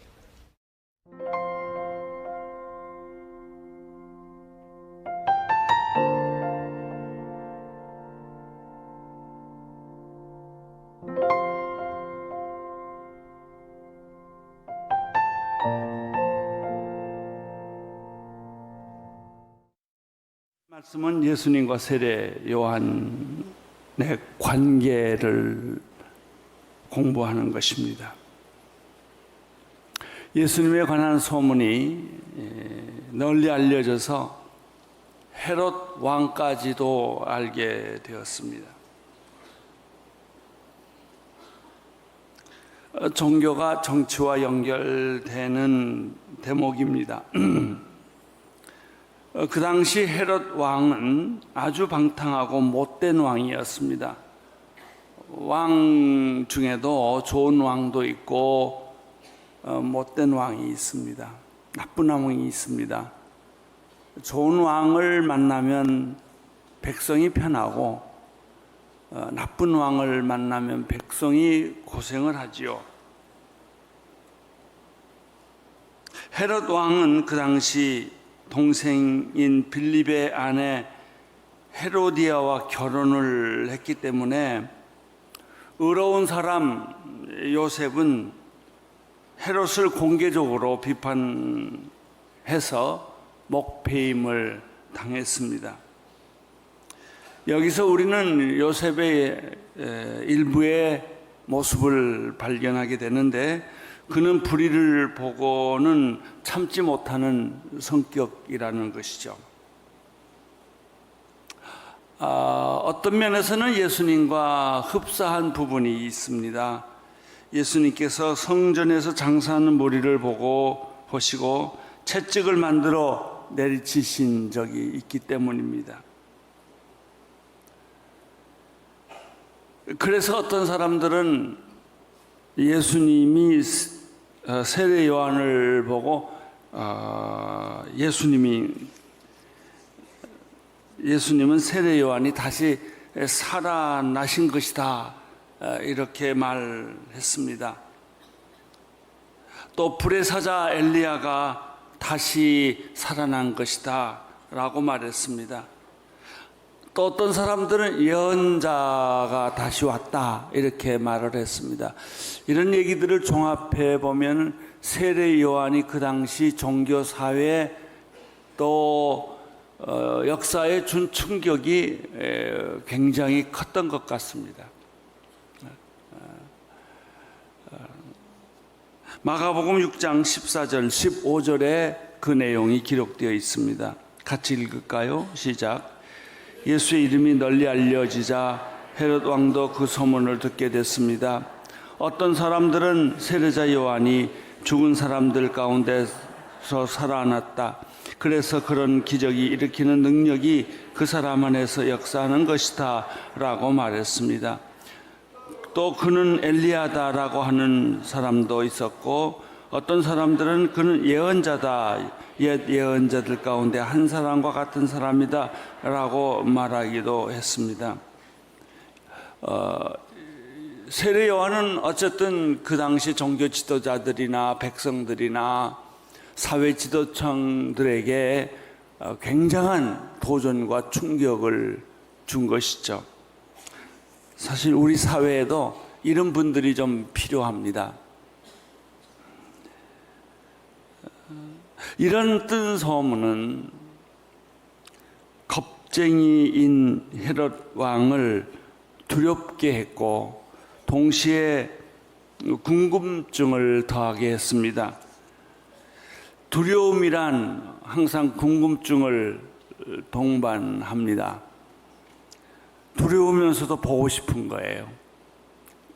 말씀은 예수님과 세례 요한의 관계를 공부하는 것입니다. 예수님에 관한 소문이 널리 알려져서 헤롯 왕까지도 알게 되었습니다. 종교가 정치와 연결되는 대목입니다. 그 당시 헤롯 왕은 아주 방탕하고 못된 왕이었습니다. 왕 중에도 좋은 왕도 있고 못된 왕이 있습니다. 나쁜 왕이 있습니다. 좋은 왕을 만나면 백성이 편하고 나쁜 왕을 만나면 백성이 고생을 하지요. 헤롯 왕은 그 당시 동생인 빌립의 아내 헤로디아와 결혼을 했기 때문에 의로운 사람 요셉은 헤롯을 공개적으로 비판해서 목배임을 당했습니다. 여기서 우리는 요셉의 일부의 모습을 발견하게 되는데 그는 불의를 보고는 참지 못하는 성격이라는 것이죠. 어떤 면에서는 예수님과 흡사한 부분이 있습니다. 예수님께서 성전에서 장사하는 무리를 보시고 채찍을 만들어 내리치신 적이 있기 때문입니다. 그래서 어떤 사람들은 예수님이 세례 요한을 보고 예수님은 세례 요한이 다시 살아나신 것이다 이렇게 말했습니다. 또 불의 사자 엘리야가 다시 살아난 것이다 라고 말했습니다. 또 어떤 사람들은 예언자가 다시 왔다 이렇게 말을 했습니다. 이런 얘기들을 종합해 보면 세례 요한이 그 당시 종교 사회 또 역사에 준 충격이 굉장히 컸던 것 같습니다. 마가복음 6장 14절 15절에 그 내용이 기록되어 있습니다. 같이 읽을까요? 시작. 예수의 이름이 널리 알려지자 헤롯 왕도 그 소문을 듣게 됐습니다. 어떤 사람들은 세례자 요한이 죽은 사람들 가운데서 살아났다. 그래서 그런 기적이 일으키는 능력이 그 사람 안에서 역사하는 것이다 라고 말했습니다. 또 그는 엘리야다라고 하는 사람도 있었고 어떤 사람들은 그는 예언자다, 옛 예언자들 가운데 한 사람과 같은 사람이다 라고 말하기도 했습니다. 세례 요한은 어쨌든 그 당시 종교 지도자들이나 백성들이나 사회 지도층들에게 굉장한 도전과 충격을 준 것이죠. 사실 우리 사회에도 이런 분들이 좀 필요합니다. 이런 뜬 소문은 겁쟁이인 헤롯 왕을 두렵게 했고 동시에 궁금증을 더하게 했습니다. 두려움이란 항상 궁금증을 동반합니다. 두려우면서도 보고 싶은 거예요.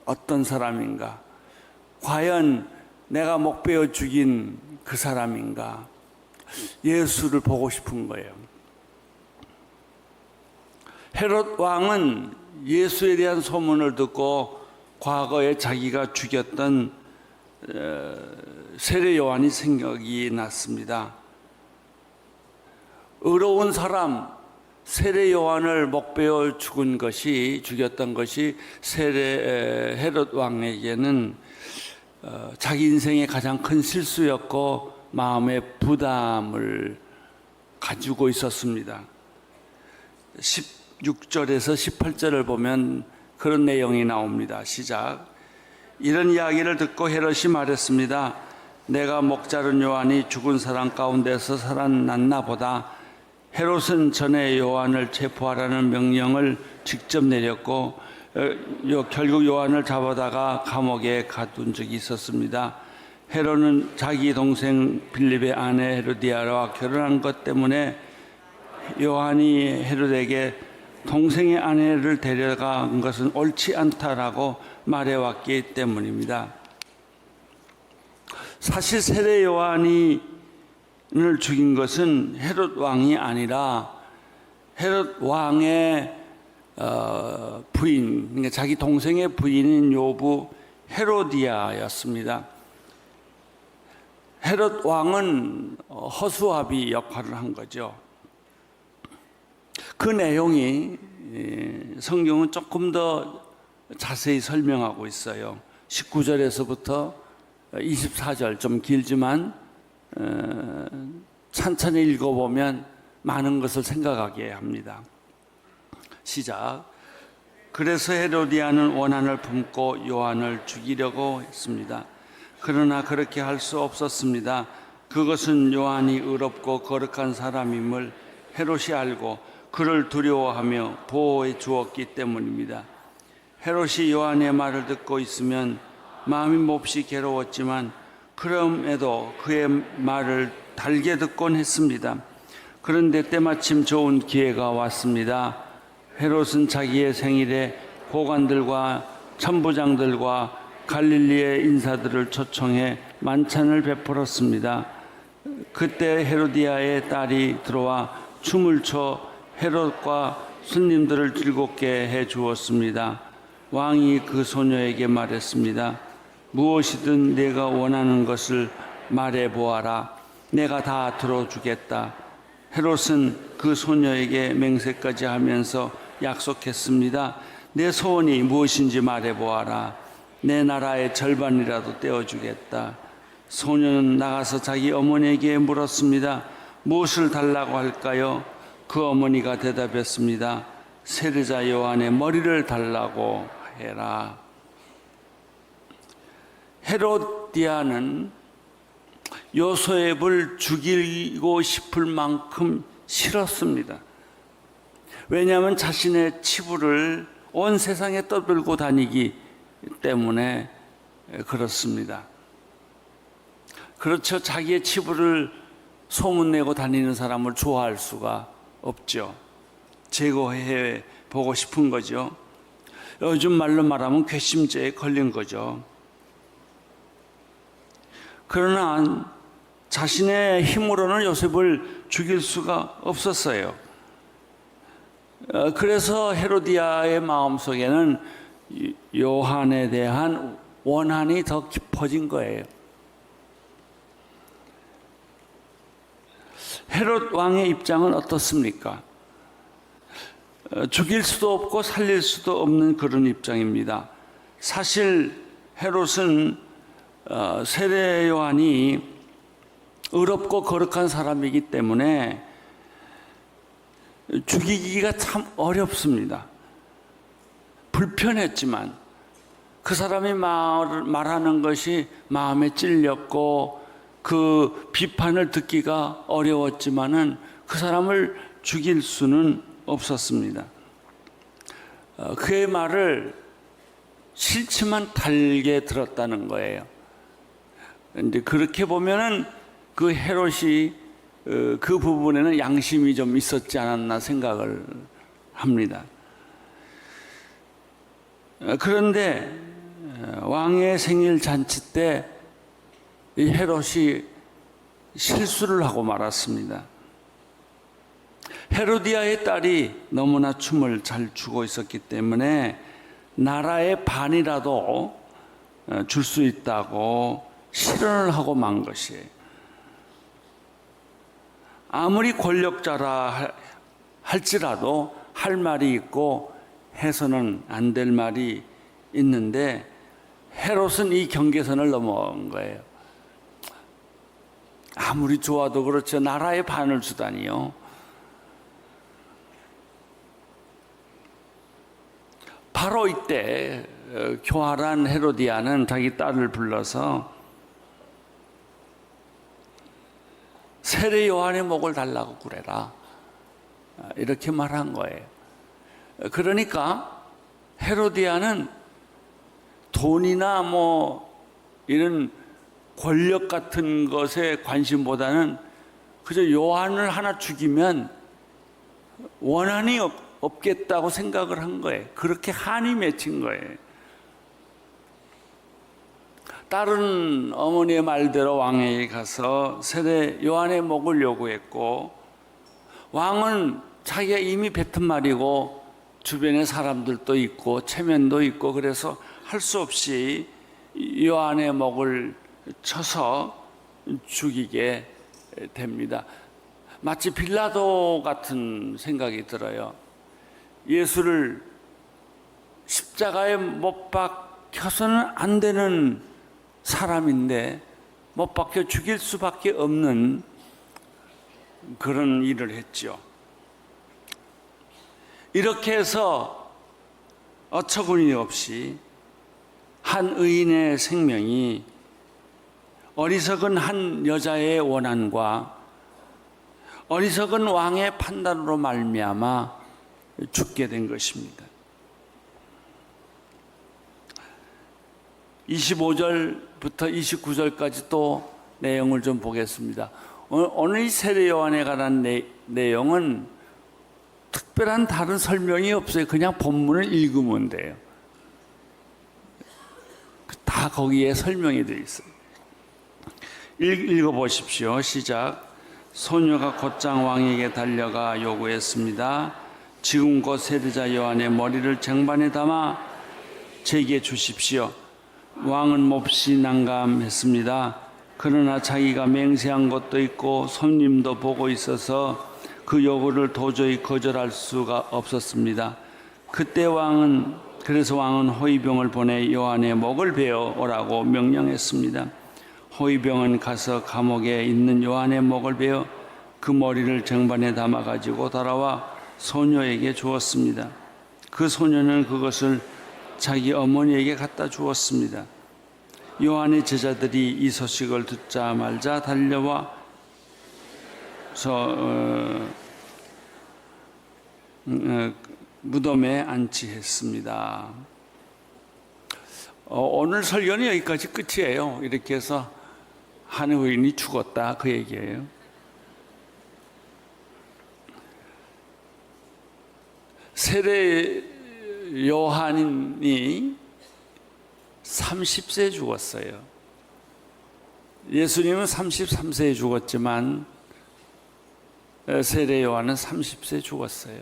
어떤 사람인가? 과연 내가 목베어 죽인 그 사람인가? 예수를 보고 싶은 거예요. 헤롯 왕은 예수에 대한 소문을 듣고 과거에 자기가 죽였던 세례 요한이 생각이 났습니다. 의로운 사람 세례 요한을 목베어 죽였던 것이 헤롯 왕에게는 자기 인생의 가장 큰 실수였고 마음의 부담을 가지고 있었습니다. 16절에서 18절을 보면 그런 내용이 나옵니다. 시작. 이런 이야기를 듣고 헤롯이 말했습니다. 내가 목자른 요한이 죽은 사람 가운데서 살아났나 보다. 헤롯은 전에 요한을 체포하라는 명령을 직접 내렸고 결국 요한을 잡아다가 감옥에 가둔 적이 있었습니다. 헤롯은 자기 동생 빌립의 아내 헤로디아와 결혼한 것 때문에 요한이 헤롯에게 동생의 아내를 데려간 것은 옳지 않다라고 말해왔기 때문입니다. 사실 세례 요한을 죽인 것은 헤롯 왕이 아니라 헤롯 왕의 부인, 그러니까 자기 동생의 부인인 요부 헤로디아였습니다. 헤롯 왕은 허수아비 역할을 한 거죠. 그 내용이 성경은 조금 더 자세히 설명하고 있어요. 19절에서부터 24절, 좀 길지만 천천히 읽어보면 많은 것을 생각하게 합니다. 시작. 그래서 헤로디아는 원한을 품고 요한을 죽이려고 했습니다. 그러나 그렇게 할 수 없었습니다. 그것은 요한이 의롭고 거룩한 사람임을 헤롯이 알고 그를 두려워하며 보호해 주었기 때문입니다. 헤롯이 요한의 말을 듣고 있으면 마음이 몹시 괴로웠지만 그럼에도 그의 말을 달게 듣곤 했습니다. 그런데 때마침 좋은 기회가 왔습니다. 헤롯은 자기의 생일에 고관들과 천부장들과 갈릴리의 인사들을 초청해 만찬을 베풀었습니다. 그때 헤로디아의 딸이 들어와 춤을 춰 헤롯과 손님들을 즐겁게 해 주었습니다. 왕이 그 소녀에게 말했습니다. 무엇이든 내가 원하는 것을 말해 보아라. 내가 다 들어주겠다. 헤롯은 그 소녀에게 맹세까지 하면서 약속했습니다. 내 소원이 무엇인지 말해 보아라. 내 나라의 절반이라도 떼어주겠다. 소녀는 나가서 자기 어머니에게 물었습니다. 무엇을 달라고 할까요? 그 어머니가 대답했습니다. 세례자 요한의 머리를 달라고 해라. 헤로디아는 요셉을 죽이고 싶을 만큼 싫었습니다. 왜냐하면 자신의 치부를 온 세상에 떠들고 다니기 때문에 그렇습니다. 그렇죠. 자기의 치부를 소문내고 다니는 사람을 좋아할 수가 없죠. 제거해 보고 싶은 거죠. 요즘 말로 말하면 괘씸죄에 걸린 거죠. 그러나 자신의 힘으로는 요셉을 죽일 수가 없었어요. 그래서 헤로디아의 마음속에는 요한에 대한 원한이 더 깊어진 거예요. 헤롯 왕의 입장은 어떻습니까? 죽일 수도 없고 살릴 수도 없는 그런 입장입니다. 사실 헤롯은 세례 요한이 의롭고 거룩한 사람이기 때문에 죽이기가 참 어렵습니다. 불편했지만 그 사람이 말하는 것이 마음에 찔렸고 그 비판을 듣기가 어려웠지만은 그 사람을 죽일 수는 없었습니다. 그의 말을 싫지만 달게 들었다는 거예요. 그런데 그렇게 보면은 그 헤롯이 그 부분에는 양심이 좀 있었지 않았나 생각을 합니다. 그런데 왕의 생일 잔치 때 이 헤롯이 실수를 하고 말았습니다. 헤로디아의 딸이 너무나 춤을 잘 추고 있었기 때문에 나라의 반이라도 줄 수 있다고 실언을 하고 만 것이에요. 아무리 권력자라 할지라도 할 말이 있고 해서는 안 될 말이 있는데 헤롯은 이 경계선을 넘어온 거예요. 아무리 좋아도 그렇죠. 나라의 반을 주다니요. 바로 이때 교활한 헤로디아는 자기 딸을 불러서 세례 요한의 목을 달라고 그래라, 이렇게 말한 거예요. 그러니까 헤로디아는 돈이나 이런 권력 같은 것에 관심보다는 그저 요한을 하나 죽이면 원한이 없겠다고 생각을 한 거예요. 그렇게 한이 맺힌 거예요. 딸은 어머니의 말대로 왕에게 가서 세례 요한의 목을 요구했고, 왕은 자기가 이미 뱉은 말이고 주변에 사람들도 있고 체면도 있고 그래서 할 수 없이 요한의 목을 쳐서 죽이게 됩니다. 마치 빌라도 같은 생각이 들어요. 예수를 십자가에 못 박혀서는 안 되는 사람인데 못 박혀 죽일 수밖에 없는 그런 일을 했죠. 이렇게 해서 어처구니 없이 한 의인의 생명이 어리석은 한 여자의 원한과 어리석은 왕의 판단으로 말미암아 죽게 된 것입니다. 25절부터 29절까지 또 내용을 좀 보겠습니다. 오늘 이 세례 요한에 관한 내용은 특별한 다른 설명이 없어요. 그냥 본문을 읽으면 돼요. 다 거기에 설명이 되어 있어요. 읽어보십시오. 시작. 소녀가 곧장 왕에게 달려가 요구했습니다. 지금껏 세례자 요한의 머리를 쟁반에 담아 제게 주십시오. 왕은 몹시 난감했습니다. 그러나 자기가 맹세한 것도 있고 손님도 보고 있어서 그 요구를 도저히 거절할 수가 없었습니다. 그래서 왕은 호위병을 보내 요한의 목을 베어 오라고 명령했습니다. 호위병은 가서 감옥에 있는 요한의 목을 베어 그 머리를 쟁반에 담아 가지고 돌아와 소녀에게 주었습니다. 그 소녀는 그것을 자기 어머니에게 갖다 주었습니다. 요한의 제자들이 이 소식을 듣자마자 달려와 무덤에 안치했습니다. 오늘 설교는 여기까지 끝이에요. 이렇게 해서 한 의인이 죽었다, 그 얘기예요. 세례 요한이 30세에 죽었어요. 예수님은 33세에 죽었지만 세례 요한은 30세에 죽었어요.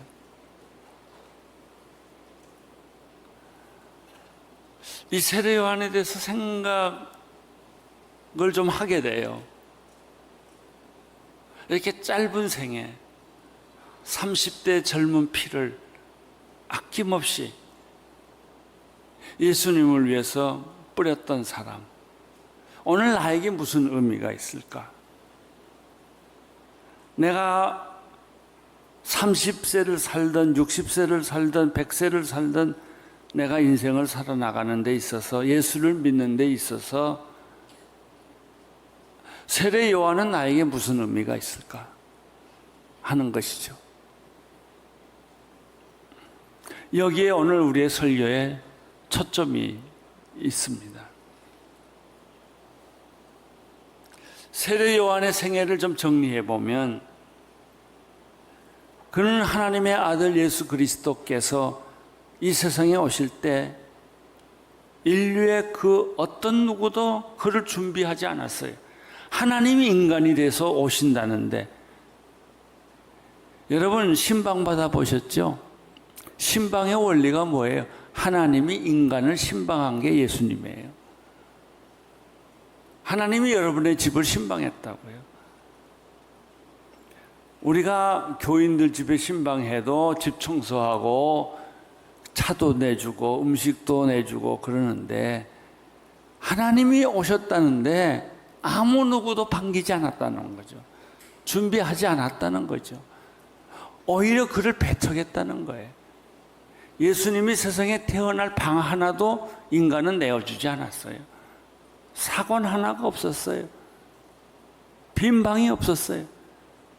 이 세례 요한에 대해서 생각을 좀 하게 돼요. 이렇게 짧은 생에 30대 젊은 피를 아낌없이 예수님을 위해서 뿌렸던 사람, 오늘 나에게 무슨 의미가 있을까? 내가 30세를 살든 60세를 살든 100세를 살든 내가 인생을 살아나가는 데 있어서, 예수를 믿는 데 있어서 세례 요한은 나에게 무슨 의미가 있을까 하는 것이죠. 여기에 오늘 우리의 설교에 초점이 있습니다. 세례 요한의 생애를 좀 정리해 보면, 그는 하나님의 아들 예수 그리스도께서 이 세상에 오실 때 인류의 그 어떤 누구도 그를 준비하지 않았어요. 하나님이 인간이 돼서 오신다는데, 여러분 신방 받아 보셨죠? 신방의 원리가 뭐예요? 하나님이 인간을 신방한 게 예수님이에요. 하나님이 여러분의 집을 신방했다고요. 우리가 교인들 집에 신방해도 집 청소하고 차도 내주고 음식도 내주고 그러는데, 하나님이 오셨다는데 아무 누구도 반기지 않았다는 거죠. 준비하지 않았다는 거죠. 오히려 그를 배척했다는 거예요. 예수님이 세상에 태어날 방 하나도 인간은 내어주지 않았어요. 사관 하나가 없었어요. 빈 방이 없었어요.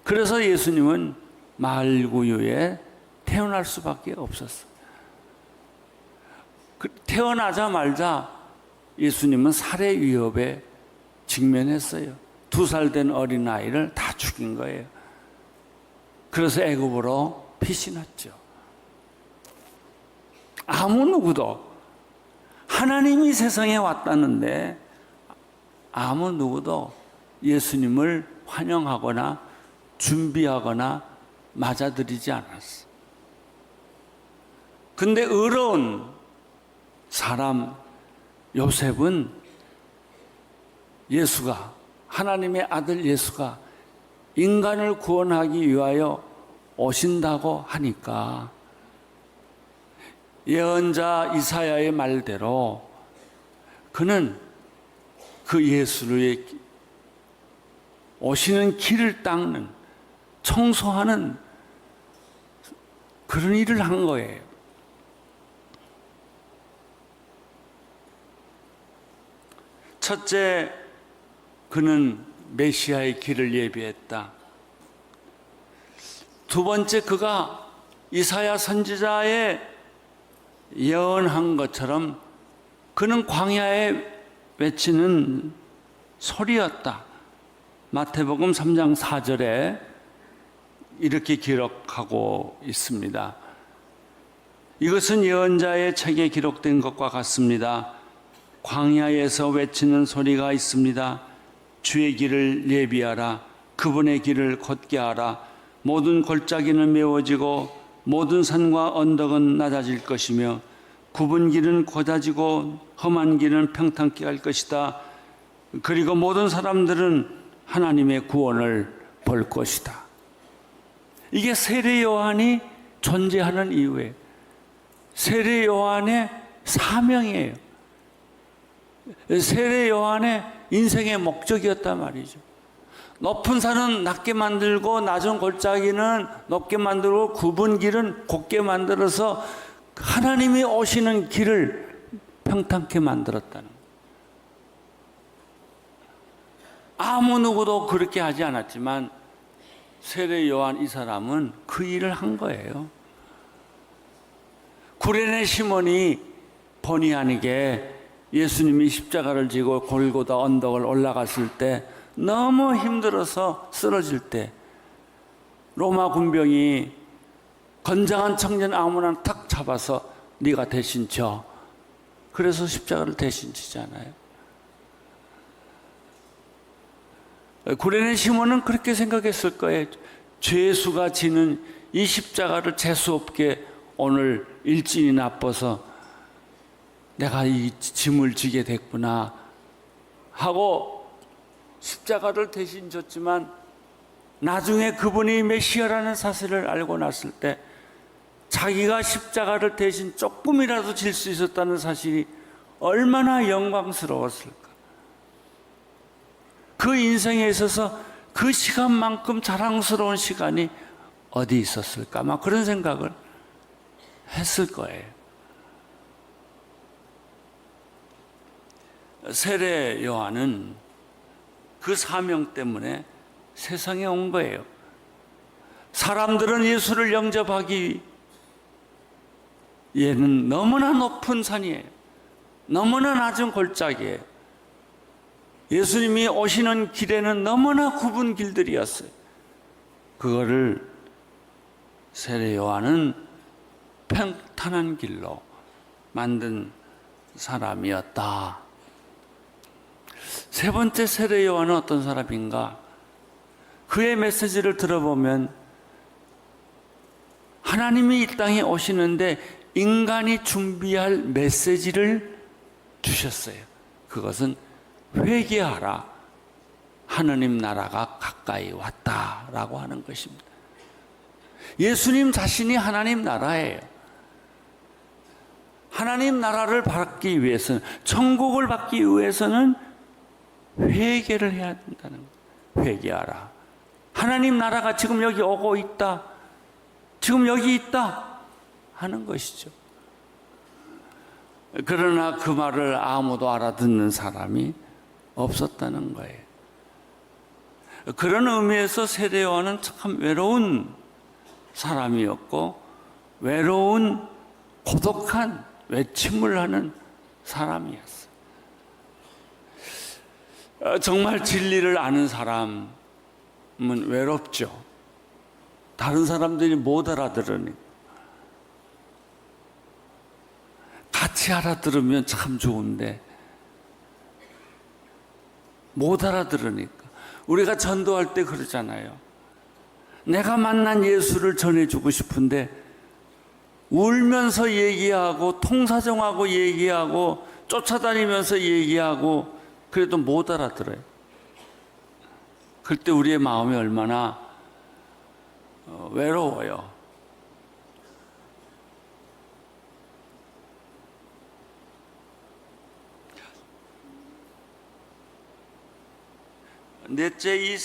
그래서 예수님은 말구유에 태어날 수밖에 없었어요. 태어나자마자 예수님은 살해 위협에 직면했어요. 2살 된 어린아이를 다 죽인 거예요. 그래서 애굽으로 피신했죠. 아무 누구도, 하나님이 세상에 왔다는데 아무 누구도 예수님을 환영하거나 준비하거나 맞아들이지 않았어. 근데 의로운 사람 요셉은 예수가, 하나님의 아들 예수가 인간을 구원하기 위하여 오신다고 하니까 예언자 이사야의 말대로 그는 그 예수를 오시는 길을 닦는, 청소하는 그런 일을 한 거예요. 첫째, 그는 메시아의 길을 예비했다. 두 번째, 그가 이사야 선지자의 예언한 것처럼 그는 광야에 외치는 소리였다. 마태복음 3장 4절에 이렇게 기록하고 있습니다. 이것은 예언자의 책에 기록된 것과 같습니다. 광야에서 외치는 소리가 있습니다. 주의 길을 예비하라. 그분의 길을 곧게 하라. 모든 골짜기는 메워지고 모든 산과 언덕은 낮아질 것이며 굽은 길은 곧아지고 험한 길은 평탄케 할 것이다. 그리고 모든 사람들은 하나님의 구원을 볼 것이다. 이게 세례 요한이 존재하는 이유예요. 세례 요한의 사명이에요. 세례 요한의 인생의 목적이었단 말이죠. 높은 산은 낮게 만들고 낮은 골짜기는 높게 만들고 굽은 길은 곧게 만들어서 하나님이 오시는 길을 평탄케 만들었다는 거예요. 아무 누구도 그렇게 하지 않았지만 세례 요한 이 사람은 그 일을 한 거예요. 구레네 시몬이 본의 아니게 예수님이 십자가를 지고 골고다 언덕을 올라갔을 때 너무 힘들어서 쓰러질 때 로마 군병이 건장한 청년 아무나 탁 잡아서 네가 대신 져. 그래서 십자가를 대신 지잖아요. 구레네 시몬은 그렇게 생각했을 거예요. 죄수가 지는 이 십자가를 재수 없게 오늘 일진이 나빠서 내가 이 짐을 지게 됐구나 하고 십자가를 대신 졌지만 나중에 그분이 메시아라는 사실을 알고 났을 때 자기가 십자가를 대신 조금이라도 질 수 있었다는 사실이 얼마나 영광스러웠을까. 그 인생에 있어서 그 시간만큼 자랑스러운 시간이 어디 있었을까? 아마 그런 생각을 했을 거예요. 세례 요한은 그 사명 때문에 세상에 온 거예요. 사람들은 예수를 영접하기 위해는 너무나 높은 산이에요. 너무나 낮은 골짜기예요. 예수님이 오시는 길에는 너무나 굽은 길들이었어요. 그거를 세례 요한은 평탄한 길로 만든 사람이었다. 세 번째, 세례 요한은 어떤 사람인가? 그의 메시지를 들어보면 하나님이 이 땅에 오시는데 인간이 준비할 메시지를 주셨어요. 그것은 회개하라. 하느님 나라가 가까이 왔다라고 하는 것입니다. 예수님 자신이 하나님 나라예요. 하나님 나라를 받기 위해서는, 천국을 받기 위해서는 회개를 해야 된다는 거예요. 회개하라. 하나님 나라가 지금 여기 오고 있다. 지금 여기 있다. 하는 것이죠. 그러나 그 말을 아무도 알아듣는 사람이 없었다는 거예요. 그런 의미에서 세례 요한은 참 외로운 사람이었고, 외로운 고독한 외침을 하는 사람이었어요. 정말 진리를 아는 사람은 외롭죠. 다른 사람들이 못 알아들으니까. 같이 알아들으면 참 좋은데 못 알아들으니까. 우리가 전도할 때 그러잖아요. 내가 만난 예수를 전해주고 싶은데 울면서 얘기하고 통사정하고 얘기하고 쫓아다니면서 얘기하고 그래도 못 알아들어요. 그때 우리의 마음이 얼마나 외로워요. 넷째, 이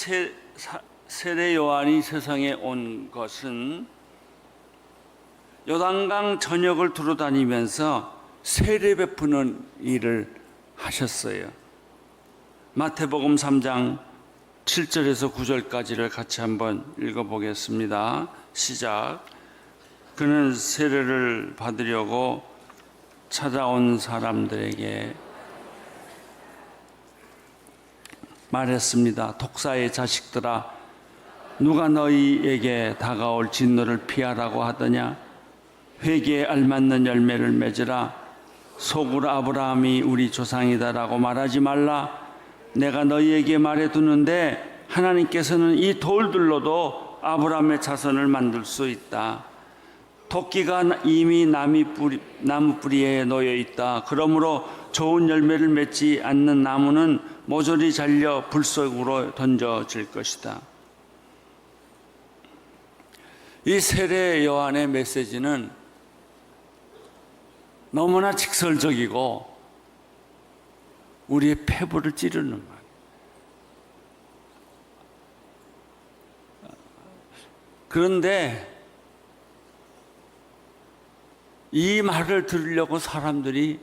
세례 요한이 세상에 온 것은 요단강 전역을 두루다니면서 세례 베푸는 일을 하셨어요. 마태복음 3장 7절에서 9절까지를 같이 한번 읽어보겠습니다. 시작. 그는 세례를 받으려고 찾아온 사람들에게 말했습니다. 독사의 자식들아, 누가 너희에게 다가올 진노를 피하라고 하더냐? 회개에 알맞는 열매를 맺으라. 속으로 아브라함이 우리 조상이다라고 말하지 말라. 내가 너희에게 말해두는데 하나님께서는 이 돌들로도 아브라함의 자손을 만들 수 있다. 토끼가 이미 나무 뿌리에 놓여 있다. 그러므로 좋은 열매를 맺지 않는 나무는 모조리 잘려 불 속으로 던져질 것이다. 이 세례 요한의 메시지는 너무나 직설적이고 우리의 폐부를 찌르는 말. 그런데 이 말을 들으려고 사람들이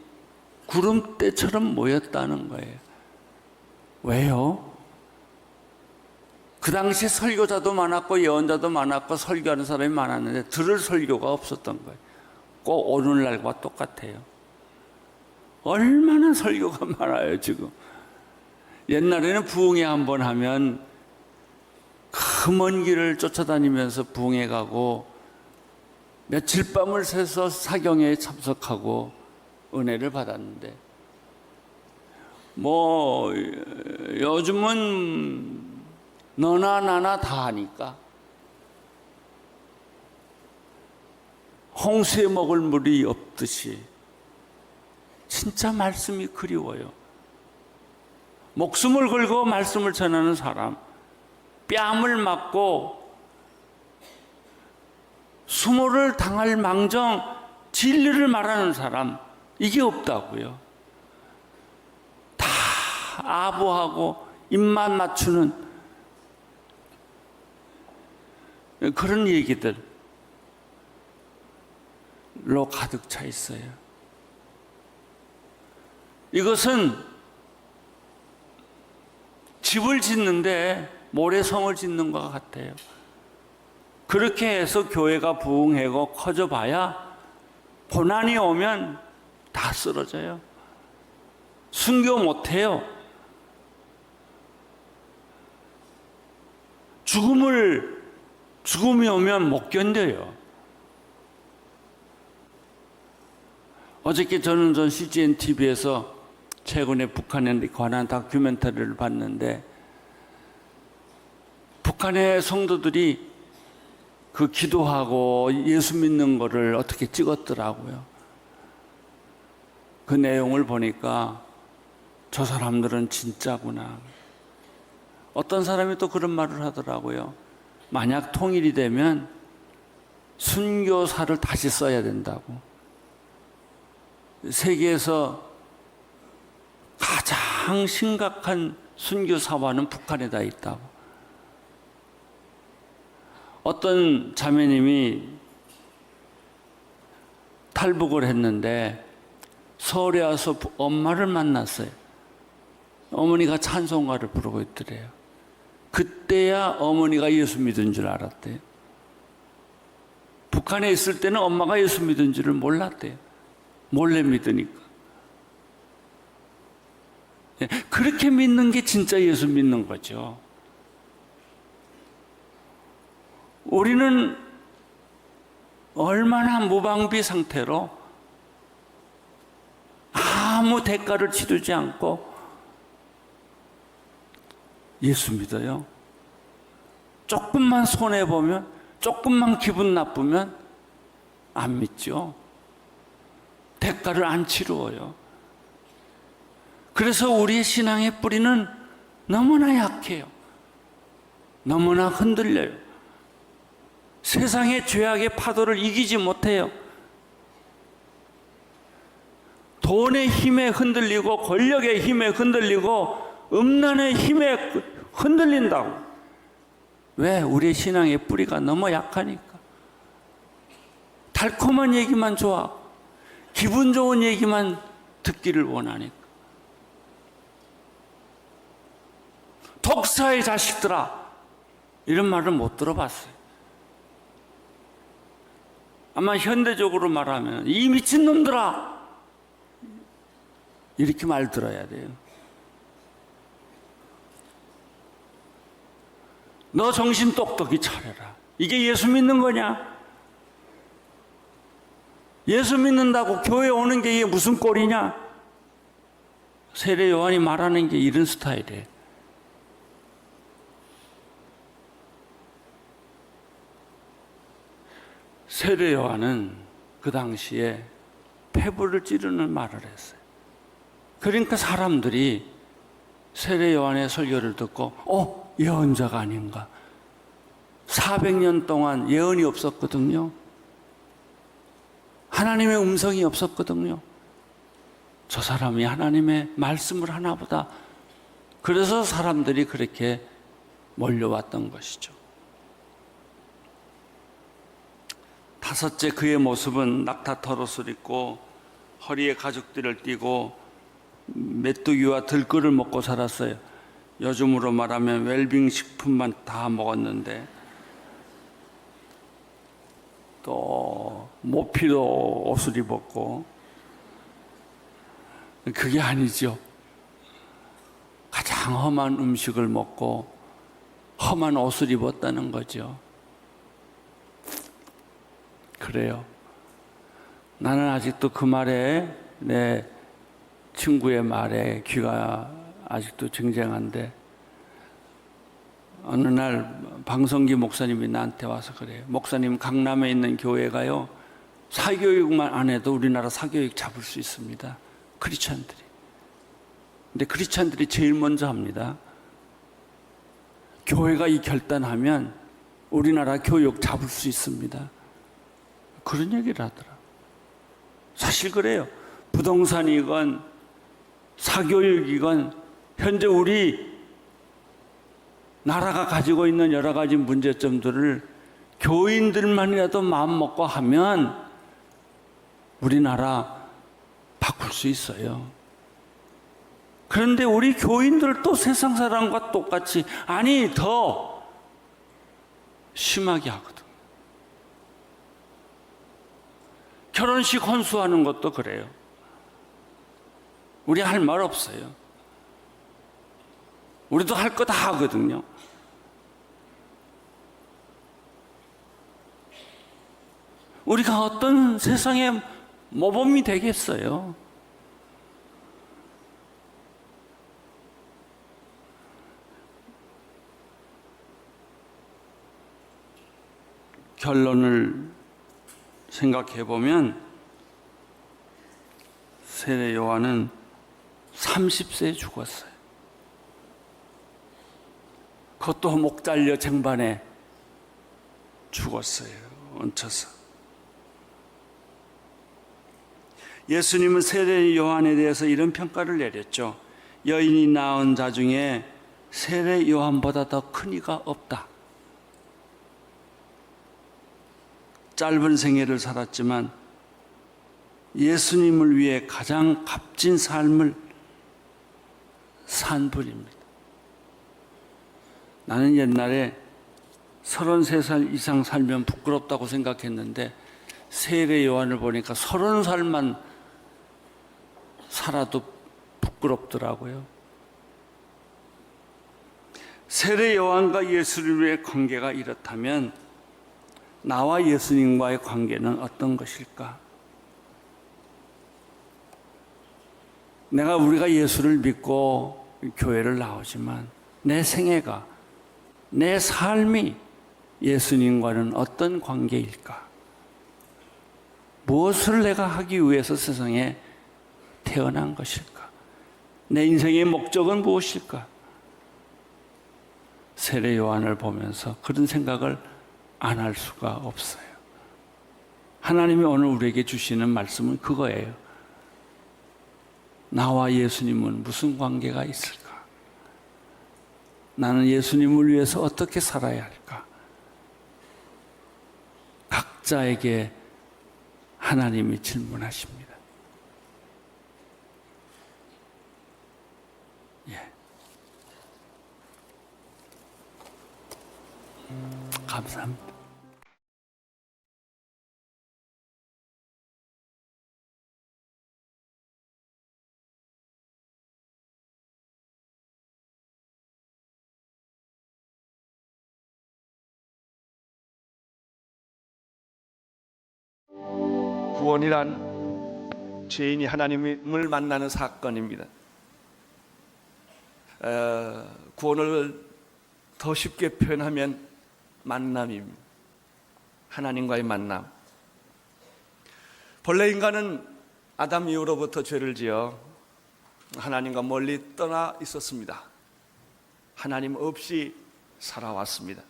구름대처럼 모였다는 거예요. 왜요? 그 당시 설교자도 많았고 예언자도 많았고 설교하는 사람이 많았는데 들을 설교가 없었던 거예요. 꼭 오늘날과 똑같아요. 얼마나 설교가 많아요 지금. 옛날에는 부흥회 한번 하면 그 먼 길을 쫓아다니면서 부흥회 가고 며칠 밤을 새서 사경회에 참석하고 은혜를 받았는데, 뭐 요즘은 너나 나나 다 하니까 홍수에 먹을 물이 없듯이 진짜 말씀이 그리워요. 목숨을 걸고 말씀을 전하는 사람, 뺨을 맞고 수모를 당할 망정 진리를 말하는 사람, 이게 없다고요. 다 아부하고 입만 맞추는 그런 얘기들로 가득 차 있어요. 이것은 집을 짓는데 모래성을 짓는 것 같아요. 그렇게 해서 교회가 부흥하고 커져봐야 고난이 오면 다 쓰러져요. 순교 못해요. 죽음이 오면 못 견뎌요. 어저께 저는 CGN TV에서 최근에 북한에 관한 다큐멘터리를 봤는데, 북한의 성도들이 그 기도하고 예수 믿는 거를 어떻게 찍었더라고요. 그 내용을 보니까 저 사람들은 진짜구나. 어떤 사람이 또 그런 말을 하더라고요. 만약 통일이 되면 순교사를 다시 써야 된다고. 세계에서 가장 심각한 순교사화는 북한에다 있다고. 어떤 자매님이 탈북을 했는데 서울에 와서 엄마를 만났어요. 어머니가 찬송가를 부르고 있더래요. 그때야 어머니가 예수 믿은 줄 알았대요. 북한에 있을 때는 엄마가 예수 믿은 줄을 몰랐대요. 몰래 믿으니까. 그렇게 믿는 게 진짜 예수 믿는 거죠. 우리는 얼마나 무방비 상태로 아무 대가를 치르지 않고 예수 믿어요. 조금만 손해보면, 조금만 기분 나쁘면 안 믿죠. 대가를 안 치루어요. 그래서 우리의 신앙의 뿌리는 너무나 약해요. 너무나 흔들려요. 세상의 죄악의 파도를 이기지 못해요. 돈의 힘에 흔들리고 권력의 힘에 흔들리고 음란의 힘에 흔들린다고. 왜? 우리의 신앙의 뿌리가 너무 약하니까. 달콤한 얘기만 좋아하고 기분 좋은 얘기만 듣기를 원하니까. 독사의 자식들아, 이런 말을 못 들어봤어요. 아마 현대적으로 말하면 이 미친놈들아, 이렇게 말 들어야 돼요. 너 정신 똑똑히 차려라. 이게 예수 믿는 거냐? 예수 믿는다고 교회 오는 게 이게 무슨 꼴이냐? 세례 요한이 말하는 게 이런 스타일이에요. 세례 요한은 그 당시에 폐부를 찌르는 말을 했어요. 그러니까 사람들이 세례 요한의 설교를 듣고 예언자가 아닌가. 400년 동안 예언이 없었거든요. 하나님의 음성이 없었거든요. 저 사람이 하나님의 말씀을 하나 보다. 그래서 사람들이 그렇게 몰려왔던 것이죠. 다섯째, 그의 모습은 낙타 털옷을 입고 허리에 가죽띠를 띠고 메뚜기와 들꿀을 먹고 살았어요. 요즘으로 말하면 웰빙 식품만 다 먹었는데, 또 모피도 옷을 입었고. 그게 아니죠. 가장 험한 음식을 먹고 험한 옷을 입었다는 거죠. 그래요. 나는 아직도 그 말에, 내 친구의 말에 귀가 아직도 쟁쟁한데, 어느 날 방성기 목사님이 나한테 와서 그래요. 목사님, 강남에 있는 교회가요, 사교육만 안 해도 우리나라 사교육 잡을 수 있습니다. 크리스찬들이. 근데 크리스찬들이 제일 먼저 합니다. 교회가 이 결단하면 우리나라 교육 잡을 수 있습니다. 그런 얘기를 하더라. 사실 그래요. 부동산이건 사교육이건 현재 우리 나라가 가지고 있는 여러 가지 문제점들을 교인들만이라도 마음 먹고 하면 우리나라 바꿀 수 있어요. 그런데 우리 교인들도 세상 사람과 똑같이, 아니 더 심하게 하거든. 결혼식 혼수하는 것도 그래요. 우리 할 말 없어요. 우리도 할 거 다 하거든요. 우리가 어떤 세상의 모범이 되겠어요? 결론을 생각해 보면 세례 요한은 30세에 죽었어요. 그것도 목 잘려 쟁반에 죽었어요. 얹혀서. 예수님은 세례 요한에 대해서 이런 평가를 내렸죠. 여인이 낳은 자 중에 세례 요한보다 더 큰 이가 없다. 짧은 생애를 살았지만 예수님을 위해 가장 값진 삶을 산 분입니다. 나는 옛날에 33살 이상 살면 부끄럽다고 생각했는데 세례 요한을 보니까 30살만 살아도 부끄럽더라고요. 세례 요한과 예수님의 관계가 이렇다면 나와 예수님과의 관계는 어떤 것일까? 우리가 예수를 믿고 교회를 나오지만 내 생애가, 내 삶이 예수님과는 어떤 관계일까? 무엇을 내가 하기 위해서 세상에 태어난 것일까? 내 인생의 목적은 무엇일까? 세례 요한을 보면서 그런 생각을 안 할 수가 없어요. 하나님이 오늘 우리에게 주시는 말씀은 그거예요. 나와 예수님은 무슨 관계가 있을까? 나는 예수님을 위해서 어떻게 살아야 할까? 각자에게 하나님이 질문하십니다. 예. 감사합니다. 구원이란 죄인이 하나님을 만나는 사건입니다. 구원을 더 쉽게 표현하면 만남입니다. 하나님과의 만남. 본래 인간은 아담 이후로부터 죄를 지어 하나님과 멀리 떠나 있었습니다. 하나님 없이 살아왔습니다.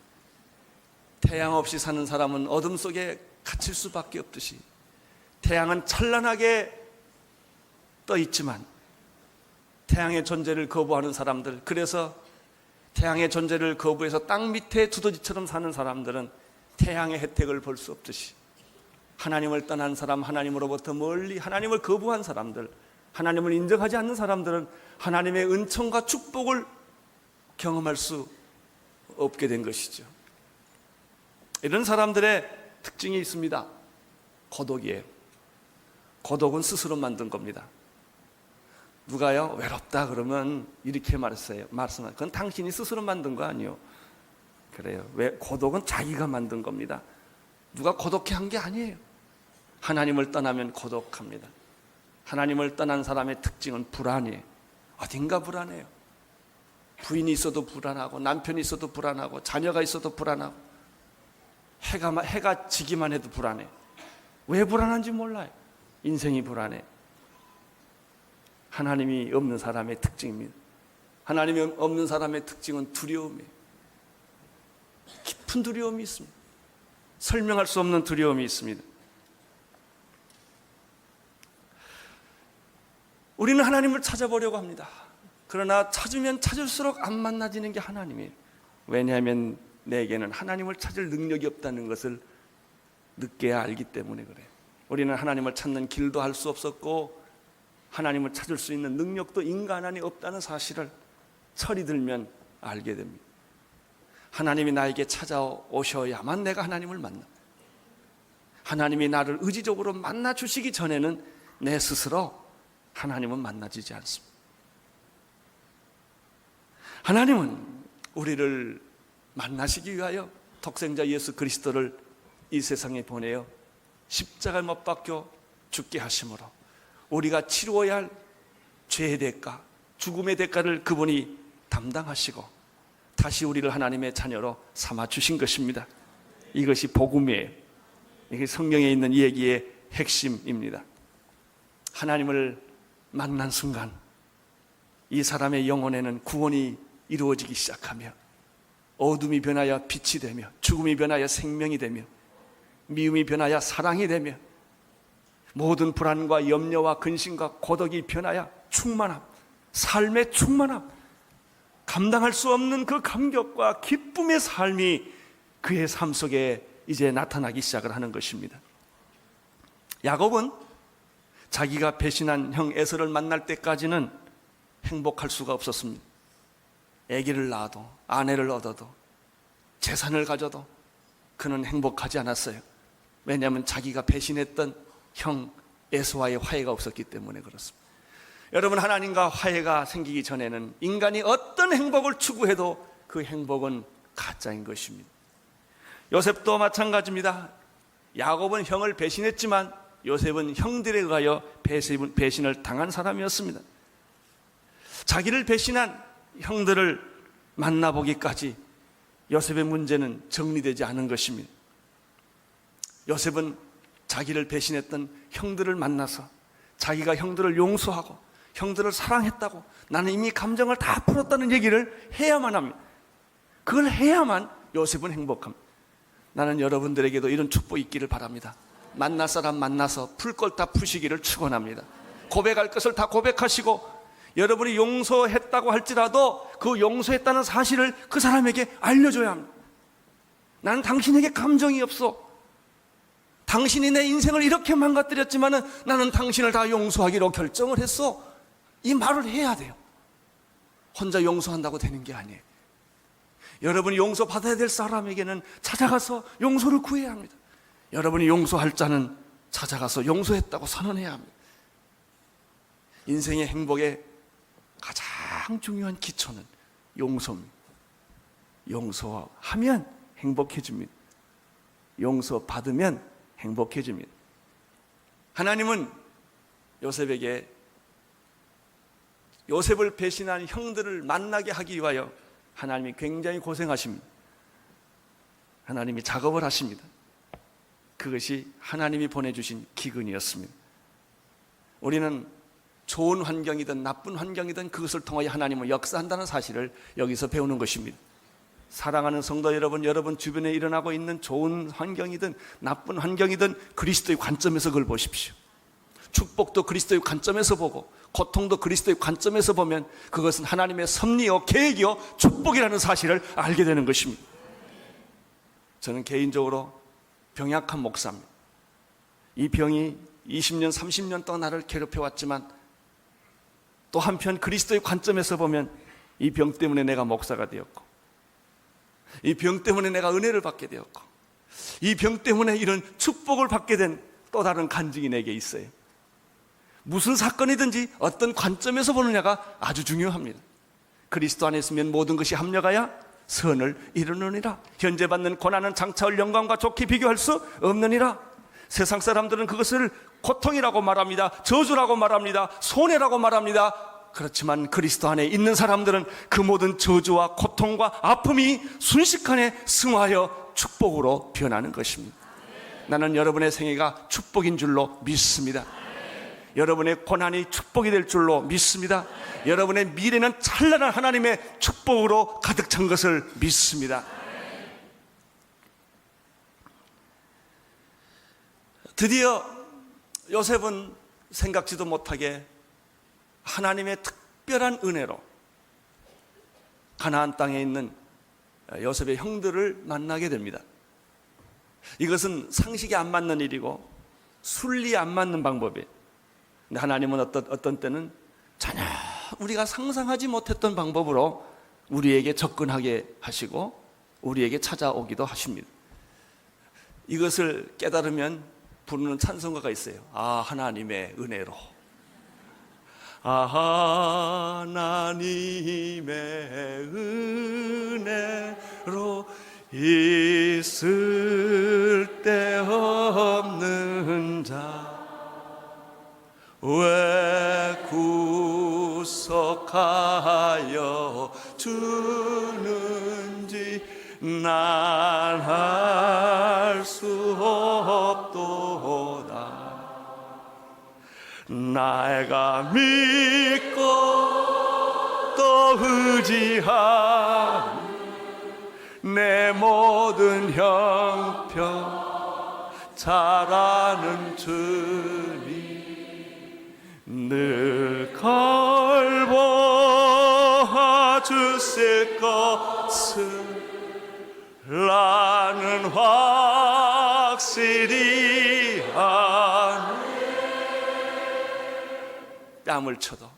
태양 없이 사는 사람은 어둠 속에 갇힐 수밖에 없듯이 태양은 찬란하게 떠 있지만 태양의 존재를 거부하는 사람들, 그래서 태양의 존재를 거부해서 땅 밑에 두더지처럼 사는 사람들은 태양의 혜택을 볼 수 없듯이 하나님을 떠난 사람, 하나님으로부터 멀리 하나님을 거부한 사람들, 하나님을 인정하지 않는 사람들은 하나님의 은총과 축복을 경험할 수 없게 된 것이죠. 이런 사람들의 특징이 있습니다. 고독이에요. 고독은 스스로 만든 겁니다. 누가요? 외롭다 그러면 이렇게 말했어요. 그건 당신이 스스로 만든 거 아니에요. 그래요. 왜? 고독은 자기가 만든 겁니다. 누가 고독해 한 게 아니에요. 하나님을 떠나면 고독합니다. 하나님을 떠난 사람의 특징은 불안이에요. 어딘가 불안해요. 부인이 있어도 불안하고 남편이 있어도 불안하고 자녀가 있어도 불안하고 해가 지기만 해도 불안해. 왜 불안한지 몰라요. 인생이 불안해. 하나님이 없는 사람의 특징입니다. 하나님이 없는 사람의 특징은 두려움이에요. 깊은 두려움이 있습니다. 설명할 수 없는 두려움이 있습니다. 우리는 하나님을 찾아보려고 합니다. 그러나 찾으면 찾을수록 안 만나지는 게 하나님이에요. 왜냐하면 내게는 하나님을 찾을 능력이 없다는 것을 늦게야 알기 때문에 그래요. 우리는 하나님을 찾는 길도 할 수 없었고 하나님을 찾을 수 있는 능력도 인간 안에 없다는 사실을 철이 들면 알게 됩니다. 하나님이 나에게 찾아오셔야만 내가 하나님을 만나. 하나님이 나를 의지적으로 만나 주시기 전에는 내 스스로 하나님은 만나지지 않습니다. 하나님은 우리를 만나시기 위하여 독생자 예수 그리스도를 이 세상에 보내어 십자가에 못 박혀 죽게 하심으로 우리가 치루어야 할 죄의 대가, 죽음의 대가를 그분이 담당하시고 다시 우리를 하나님의 자녀로 삼아 주신 것입니다. 이것이 복음이에요. 이게 성경에 있는 이 얘기의 핵심입니다. 하나님을 만난 순간 이 사람의 영혼에는 구원이 이루어지기 시작하며 어둠이 변하여 빛이 되며 죽음이 변하여 생명이 되며 미움이 변하여 사랑이 되며 모든 불안과 염려와 근심과 고독이 변하여 충만함, 삶의 충만함, 감당할 수 없는 그 감격과 기쁨의 삶이 그의 삶 속에 이제 나타나기 시작을 하는 것입니다. 야곱은 자기가 배신한 형 에서를 만날 때까지는 행복할 수가 없었습니다. 아기를 낳아도 아내를 얻어도 재산을 가져도 그는 행복하지 않았어요. 왜냐하면 자기가 배신했던 형 에서와의 화해가 없었기 때문에 그렇습니다. 여러분, 하나님과 화해가 생기기 전에는 인간이 어떤 행복을 추구해도 그 행복은 가짜인 것입니다. 요셉도 마찬가지입니다. 야곱은 형을 배신했지만 요셉은 형들에 의하여 배신을 당한 사람이었습니다. 자기를 배신한 형들을 만나보기까지 요셉의 문제는 정리되지 않은 것입니다. 요셉은 자기를 배신했던 형들을 만나서 자기가 형들을 용서하고 형들을 사랑했다고, 나는 이미 감정을 다 풀었다는 얘기를 해야만 합니다. 그걸 해야만 요셉은 행복합니다. 나는 여러분들에게도 이런 축복이 있기를 바랍니다. 만날 사람 만나서 풀 걸 다 푸시기를 축원합니다. 고백할 것을 다 고백하시고, 여러분이 용서했다고 할지라도 그 용서했다는 사실을 그 사람에게 알려줘야 합니다. 나는 당신에게 감정이 없어. 당신이 내 인생을 이렇게 망가뜨렸지만은 나는 당신을 다 용서하기로 결정을 했어. 이 말을 해야 돼요. 혼자 용서한다고 되는 게 아니에요. 여러분이 용서받아야 될 사람에게는 찾아가서 용서를 구해야 합니다. 여러분이 용서할 자는 찾아가서 용서했다고 선언해야 합니다. 인생의 행복의 가장 중요한 기초는 용서입니다. 용서하면 행복해집니다. 용서받으면 행복해집니다. 하나님은 요셉에게 요셉을 배신한 형들을 만나게 하기 위하여 하나님이 굉장히 고생하십니다. 하나님이 작업을 하십니다. 그것이 하나님이 보내주신 기근이었습니다. 우리는 좋은 환경이든 나쁜 환경이든 그것을 통하여 하나님은 역사한다는 사실을 여기서 배우는 것입니다. 사랑하는 성도 여러분, 여러분 주변에 일어나고 있는 좋은 환경이든 나쁜 환경이든 그리스도의 관점에서 그걸 보십시오. 축복도 그리스도의 관점에서 보고 고통도 그리스도의 관점에서 보면 그것은 하나님의 섭리요 계획이요 축복이라는 사실을 알게 되는 것입니다. 저는 개인적으로 병약한 목사입니다. 이 병이 20년 30년 동안 나를 괴롭혀왔지만 또 한편 그리스도의 관점에서 보면 이 병 때문에 내가 목사가 되었고, 이 병 때문에 내가 은혜를 받게 되었고, 이 병 때문에 이런 축복을 받게 된 또 다른 간증이 내게 있어요. 무슨 사건이든지 어떤 관점에서 보느냐가 아주 중요합니다. 그리스도 안에 있으면 모든 것이 합력하여 선을 이루느니라. 현재 받는 고난은 장차올 영광과 좋게 비교할 수 없느니라. 세상 사람들은 그것을 고통이라고 말합니다. 저주라고 말합니다. 손해라고 말합니다. 그렇지만 그리스도 안에 있는 사람들은 그 모든 저주와 고통과 아픔이 순식간에 승화하여 축복으로 변하는 것입니다. 나는 여러분의 생애가 축복인 줄로 믿습니다. 여러분의 고난이 축복이 될 줄로 믿습니다. 여러분의 미래는 찬란한 하나님의 축복으로 가득 찬 것을 믿습니다. 드디어 요셉은 생각지도 못하게 하나님의 특별한 은혜로 가나안 땅에 있는 요셉의 형들을 만나게 됩니다. 이것은 상식에 안 맞는 일이고 순리에 안 맞는 방법이에요. 근데 하나님은 어떤 때는 전혀 우리가 상상하지 못했던 방법으로 우리에게 접근하게 하시고 우리에게 찾아오기도 하십니다. 이것을 깨달으면 부르는 찬송가가 있어요. 아, 하나님의 은혜로. 아, 하나님의 은혜로 있을 데 없는 자 왜 구속하여 주는지 난 할 수 없도다. 내가 믿고 또 의지하는 내 모든 형편 잘 아는 주님, 늘 걸보아 주실 것을 나는 확실히 아네. 뺨을 쳐도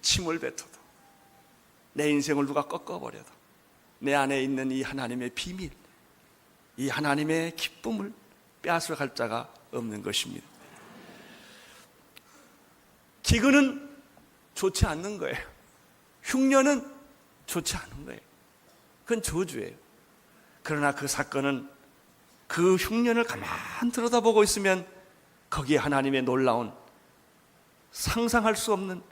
침을 뱉어도 내 인생을 누가 꺾어버려도 내 안에 있는 이 하나님의 비밀, 이 하나님의 기쁨을 빼앗아갈 자가 없는 것입니다. 기근은 좋지 않는 거예요. 흉년은 좋지 않은 거예요. 그건 저주예요. 그러나 그 사건은 그 흉년을 가만 들여다보고 있으면 거기에 하나님의 놀라운 상상할 수 없는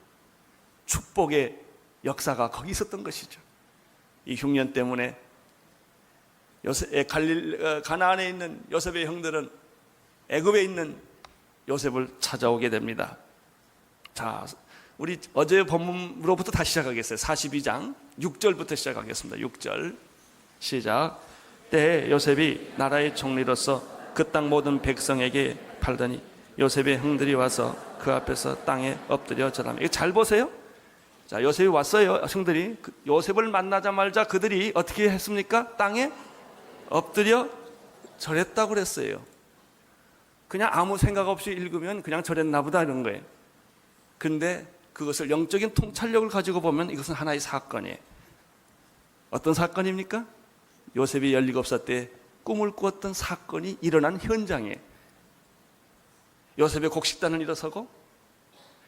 축복의 역사가 거기 있었던 것이죠. 이 흉년 때문에 가나안에 있는 요셉의 형들은 애굽에 있는 요셉을 찾아오게 됩니다. 자, 우리 어제 본문으로부터 다시 시작하겠어요. 42장 6절부터 시작하겠습니다. 6절 시작. 때에 요셉이 나라의 총리로서 그 땅 모든 백성에게 팔더니 요셉의 형들이 와서 그 앞에서 땅에 엎드려 절하며. 이거 잘 보세요. 자, 요셉이 왔어요. 형들이 요셉을 만나자마자 그들이 어떻게 했습니까? 땅에 엎드려 절했다고 그랬어요. 그냥 아무 생각 없이 읽으면 그냥 절했나 보다 이런 거예요. 근데 그것을 영적인 통찰력을 가지고 보면 이것은 하나의 사건이에요. 어떤 사건입니까? 요셉이 17살 때 꿈을 꾸었던 사건이 일어난 현장이에요. 요셉의 곡식단은 일어서고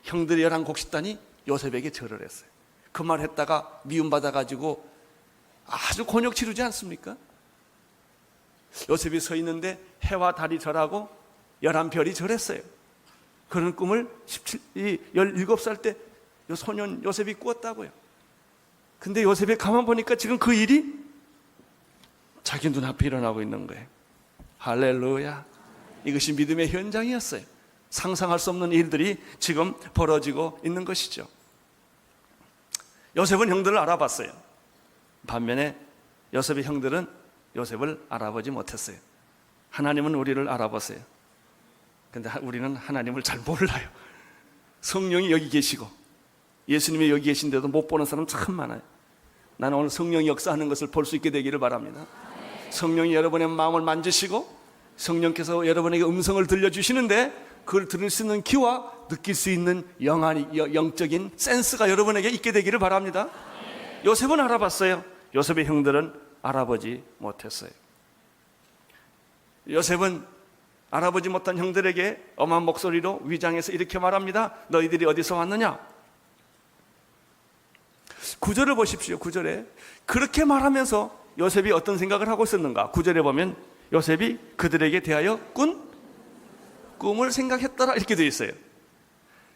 형들이 11곡식단이 요셉에게 절을 했어요. 그 말 했다가 미움받아가지고 아주 곤욕 치르지 않습니까? 요셉이 서 있는데 해와 달이 절하고 11별이 절했어요. 그런 꿈을 17살 때 소년 요셉이 꾸었다고요. 근데 요셉이 가만 보니까 지금 그 일이 자기 눈앞에 일어나고 있는 거예요. 할렐루야. 이것이 믿음의 현장이었어요. 상상할 수 없는 일들이 지금 벌어지고 있는 것이죠. 요셉은 형들을 알아봤어요. 반면에 요셉의 형들은 요셉을 알아보지 못했어요. 하나님은 우리를 알아보세요. 근데 우리는 하나님을 잘 몰라요. 성령이 여기 계시고 예수님이 여기 계신데도 못 보는 사람 참 많아요. 나는 오늘 성령이 역사하는 것을 볼 수 있게 되기를 바랍니다. 성령이 여러분의 마음을 만지시고 성령께서 여러분에게 음성을 들려주시는데 그걸 들을 수 있는 귀와 느낄 수 있는 영적인 센스가 여러분에게 있게 되기를 바랍니다. 요셉은 알아봤어요. 요셉의 형들은 알아보지 못했어요. 요셉은 알아보지 못한 형들에게 엄한 목소리로 위장해서 이렇게 말합니다. 너희들이 어디서 왔느냐? 9절을 보십시오. 9절에 그렇게 말하면서 요셉이 어떤 생각을 하고 있었는가? 9절에 보면 요셉이 그들에게 대하여 꿈을 생각했더라 이렇게 되어 있어요.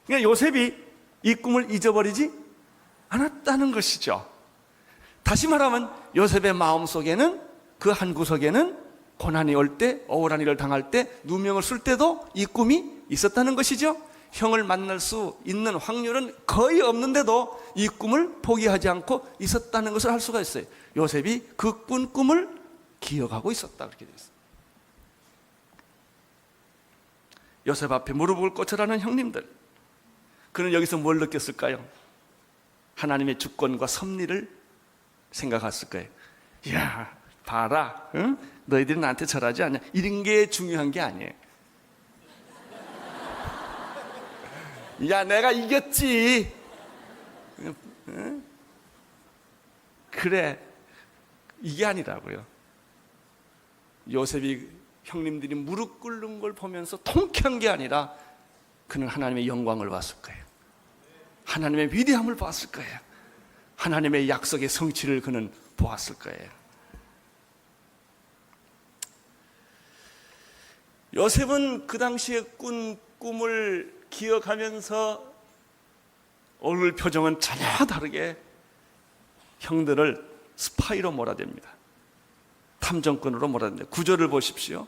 그러니까 요셉이 이 꿈을 잊어버리지 않았다는 것이죠. 다시 말하면 요셉의 마음속에는 그 한 구석에는 고난이 올 때, 억울한 일을 당할 때, 누명을 쓸 때도 이 꿈이 있었다는 것이죠. 형을 만날 수 있는 확률은 거의 없는데도 이 꿈을 포기하지 않고 있었다는 것을 알 수가 있어요. 요셉이 그 꾼 꿈을 기억하고 있었다 그렇게 되어 있어요. 요셉 앞에 무릎을 꿇으라는 형님들, 그는 여기서 뭘 느꼈을까요? 하나님의 주권과 섭리를 생각했을 거예요. 이야, 봐라, 응? 너희들이 나한테 절하지 않냐? 이런 게 중요한 게 아니에요. 야, 내가 이겼지. 응? 그래, 이게 아니라고요. 요셉이 형님들이 무릎 꿇는 걸 보면서 통쾌한 게 아니라 그는 하나님의 영광을 봤을 거예요. 하나님의 위대함을 봤을 거예요. 하나님의 약속의 성취를 그는 보았을 거예요. 요셉은 그 당시에 꾼 꿈을 기억하면서 얼굴 표정은 전혀 다르게 형들을 스파이로 몰아댑니다. 탐정꾼으로 몰아냈는데 9절을 보십시오.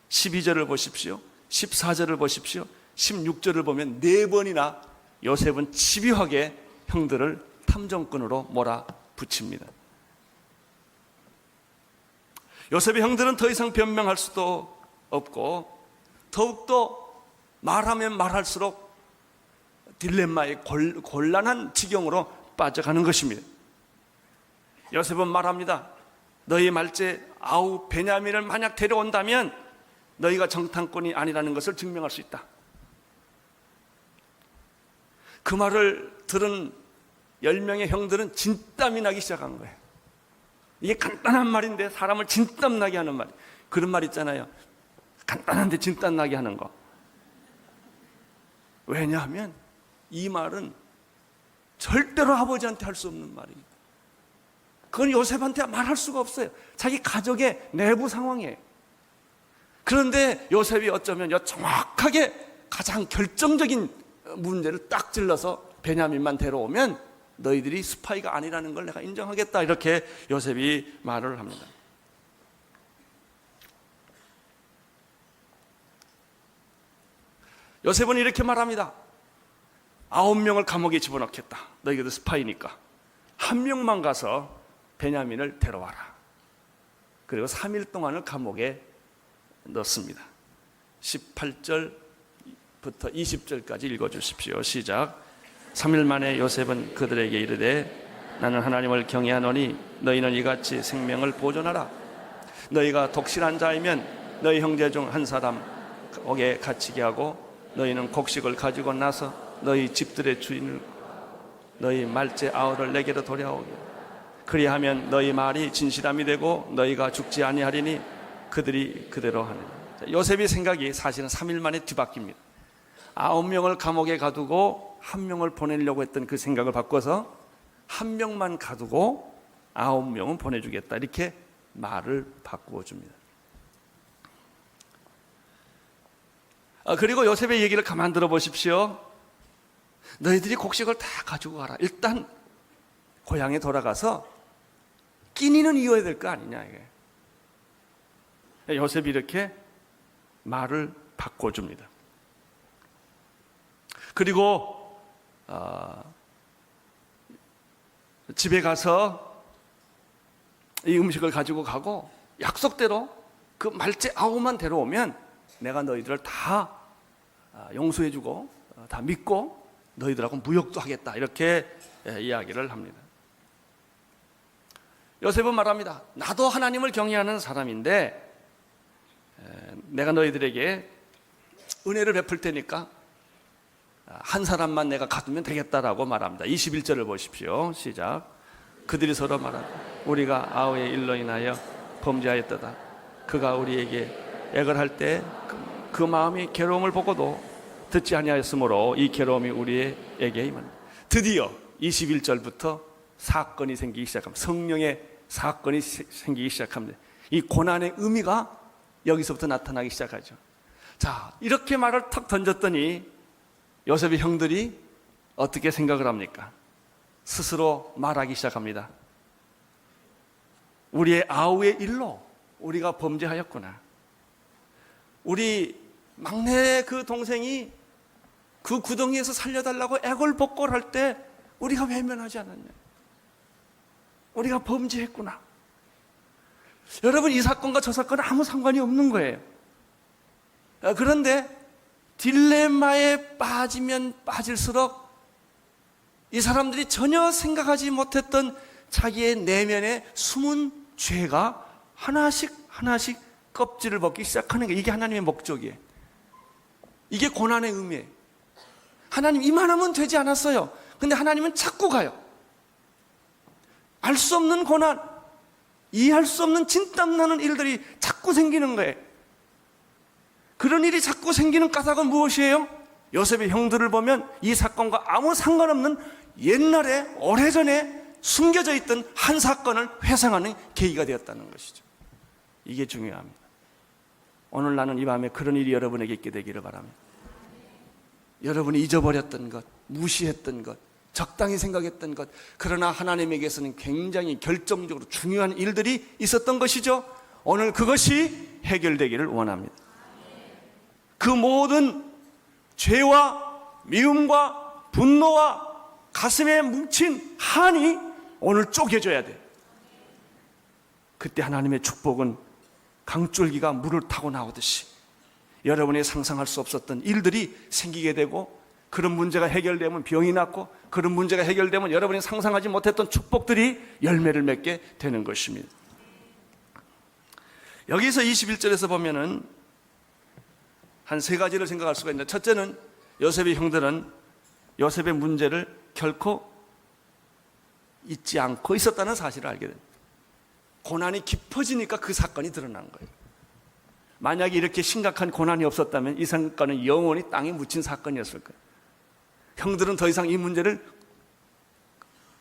12절을 보십시오. 14절을 보십시오. 16절을 보면 4번이나 요셉은 집요하게 형들을 탐정꾼으로 몰아붙입니다. 요셉의 형들은 더 이상 변명할 수도 없고 더욱더 말하면 말할수록 딜레마의 곤란한 지경으로 빠져가는 것입니다. 요셉은 말합니다. 너희 말째 아우 베냐민을 만약 데려온다면 너희가 정탐꾼이 아니라는 것을 증명할 수 있다. 그 말을 들은 10명의 형들은 진땀이 나기 시작한 거예요. 이게 간단한 말인데 사람을 진땀 나게 하는 말. 그런 말 있잖아요. 간단한데 진땀 나게 하는 거. 왜냐하면 이 말은 절대로 아버지한테 할 수 없는 말이에요. 그건 요셉한테 말할 수가 없어요. 자기 가족의 내부 상황이에요. 그런데 요셉이 어쩌면 정확하게 가장 결정적인 문제를 딱 찔러서 베냐민만 데려오면 너희들이 스파이가 아니라는 걸 내가 인정하겠다, 이렇게 요셉이 말을 합니다. 요셉은 이렇게 말합니다. 9명을 감옥에 집어넣겠다. 너희들도 스파이니까 1명만 가서 베냐민을 데려와라. 그리고 3일 동안을 감옥에 넣습니다. 18절부터 20절까지 읽어주십시오. 시작. 3일 만에 요셉은 그들에게 이르되 나는 하나님을 경외하노니 너희는 이같이 생명을 보존하라. 너희가 독실한 자이면 너희 형제 중 한 사람 옥에 갇히게 하고 너희는 곡식을 가지고 나서 너희 집들의 주인을 너희 말째 아우를 내게로 돌려오게. 그리하면 너희 말이 진실함이 되고 너희가 죽지 아니하리니 그들이 그대로 하느니라. 요셉의 생각이 사실은 3일 만에 뒤바뀝니다. 9명을 감옥에 가두고 1명을 보내려고 했던 그 생각을 바꿔서 1명만 가두고 9명은 보내주겠다, 이렇게 말을 바꾸어 줍니다. 그리고 요셉의 얘기를 가만 들어보십시오. 너희들이 곡식을 다 가지고 가라. 일단 고향에 돌아가서 끼니는 이어야 될 거 아니냐, 이게. 요셉이 이렇게 말을 바꿔줍니다. 그리고 집에 가서 이 음식을 가지고 가고 약속대로 그 말째 9만 데려오면 내가 너희들을 다 용서해주고 다 믿고 너희들하고 무역도 하겠다, 이렇게 이야기를 합니다. 요셉은 말합니다. 나도 하나님을 경외하는 사람인데 내가 너희들에게 은혜를 베풀 테니까 한 사람만 내가 가두면 되겠다라고 말합니다. 21절을 보십시오. 시작. 그들이 서로 말하되 우리가 아우의 일로 인하여 범죄하였도다. 그가 우리에게 액을 할 때 그 마음이 괴로움을 보고도 듣지 아니하였으므로 이 괴로움이 우리에게 임한다. 드디어 21절부터 사건이 생기기 시작합니다. 성령의 사건이 생기기 시작합니다. 이 고난의 의미가 여기서부터 나타나기 시작하죠. 자, 이렇게 말을 탁 던졌더니 요셉의 형들이 어떻게 생각을 합니까? 스스로 말하기 시작합니다. 우리의 아우의 일로 우리가 범죄하였구나. 우리 막내 그 동생이 그 구덩이에서 살려달라고 애걸복걸할 때 우리가 외면하지 않았냐. 우리가 범죄했구나. 여러분, 이 사건과 저 사건은 아무 상관이 없는 거예요. 그런데 딜레마에 빠지면 빠질수록 이 사람들이 전혀 생각하지 못했던 자기의 내면의 숨은 죄가 하나씩 하나씩 껍질을 벗기 시작하는 게, 이게 하나님의 목적이에요. 이게 고난의 의미예요. 하나님 이만하면 되지 않았어요. 근데 하나님은 자꾸 가요. 알 수 없는 고난, 이해할 수 없는 진땀나는 일들이 자꾸 생기는 거예요. 그런 일이 자꾸 생기는 까닭은 무엇이에요? 요셉의 형들을 보면 이 사건과 아무 상관없는 옛날에 오래전에 숨겨져 있던 한 사건을 회상하는 계기가 되었다는 것이죠. 이게 중요합니다. 오늘 나는 이 밤에 그런 일이 여러분에게 있게 되기를 바랍니다. 여러분이 잊어버렸던 것, 무시했던 것, 적당히 생각했던 것, 그러나 하나님에게서는 굉장히 결정적으로 중요한 일들이 있었던 것이죠. 오늘 그것이 해결되기를 원합니다. 그 모든 죄와 미움과 분노와 가슴에 뭉친 한이 오늘 쪼개져야 돼요. 그때 하나님의 축복은 강줄기가 물을 타고 나오듯이 여러분이 상상할 수 없었던 일들이 생기게 되고, 그런 문제가 해결되면 병이 낫고, 그런 문제가 해결되면 여러분이 상상하지 못했던 축복들이 열매를 맺게 되는 것입니다. 여기서 21절에서 보면은 한 세 가지를 생각할 수가 있는데, 첫째는 요셉의 형들은 요셉의 문제를 결코 잊지 않고 있었다는 사실을 알게 됩니다. 고난이 깊어지니까 그 사건이 드러난 거예요. 만약에 이렇게 심각한 고난이 없었다면 이 사건은 영원히 땅에 묻힌 사건이었을 거예요. 형들은 더 이상 이 문제를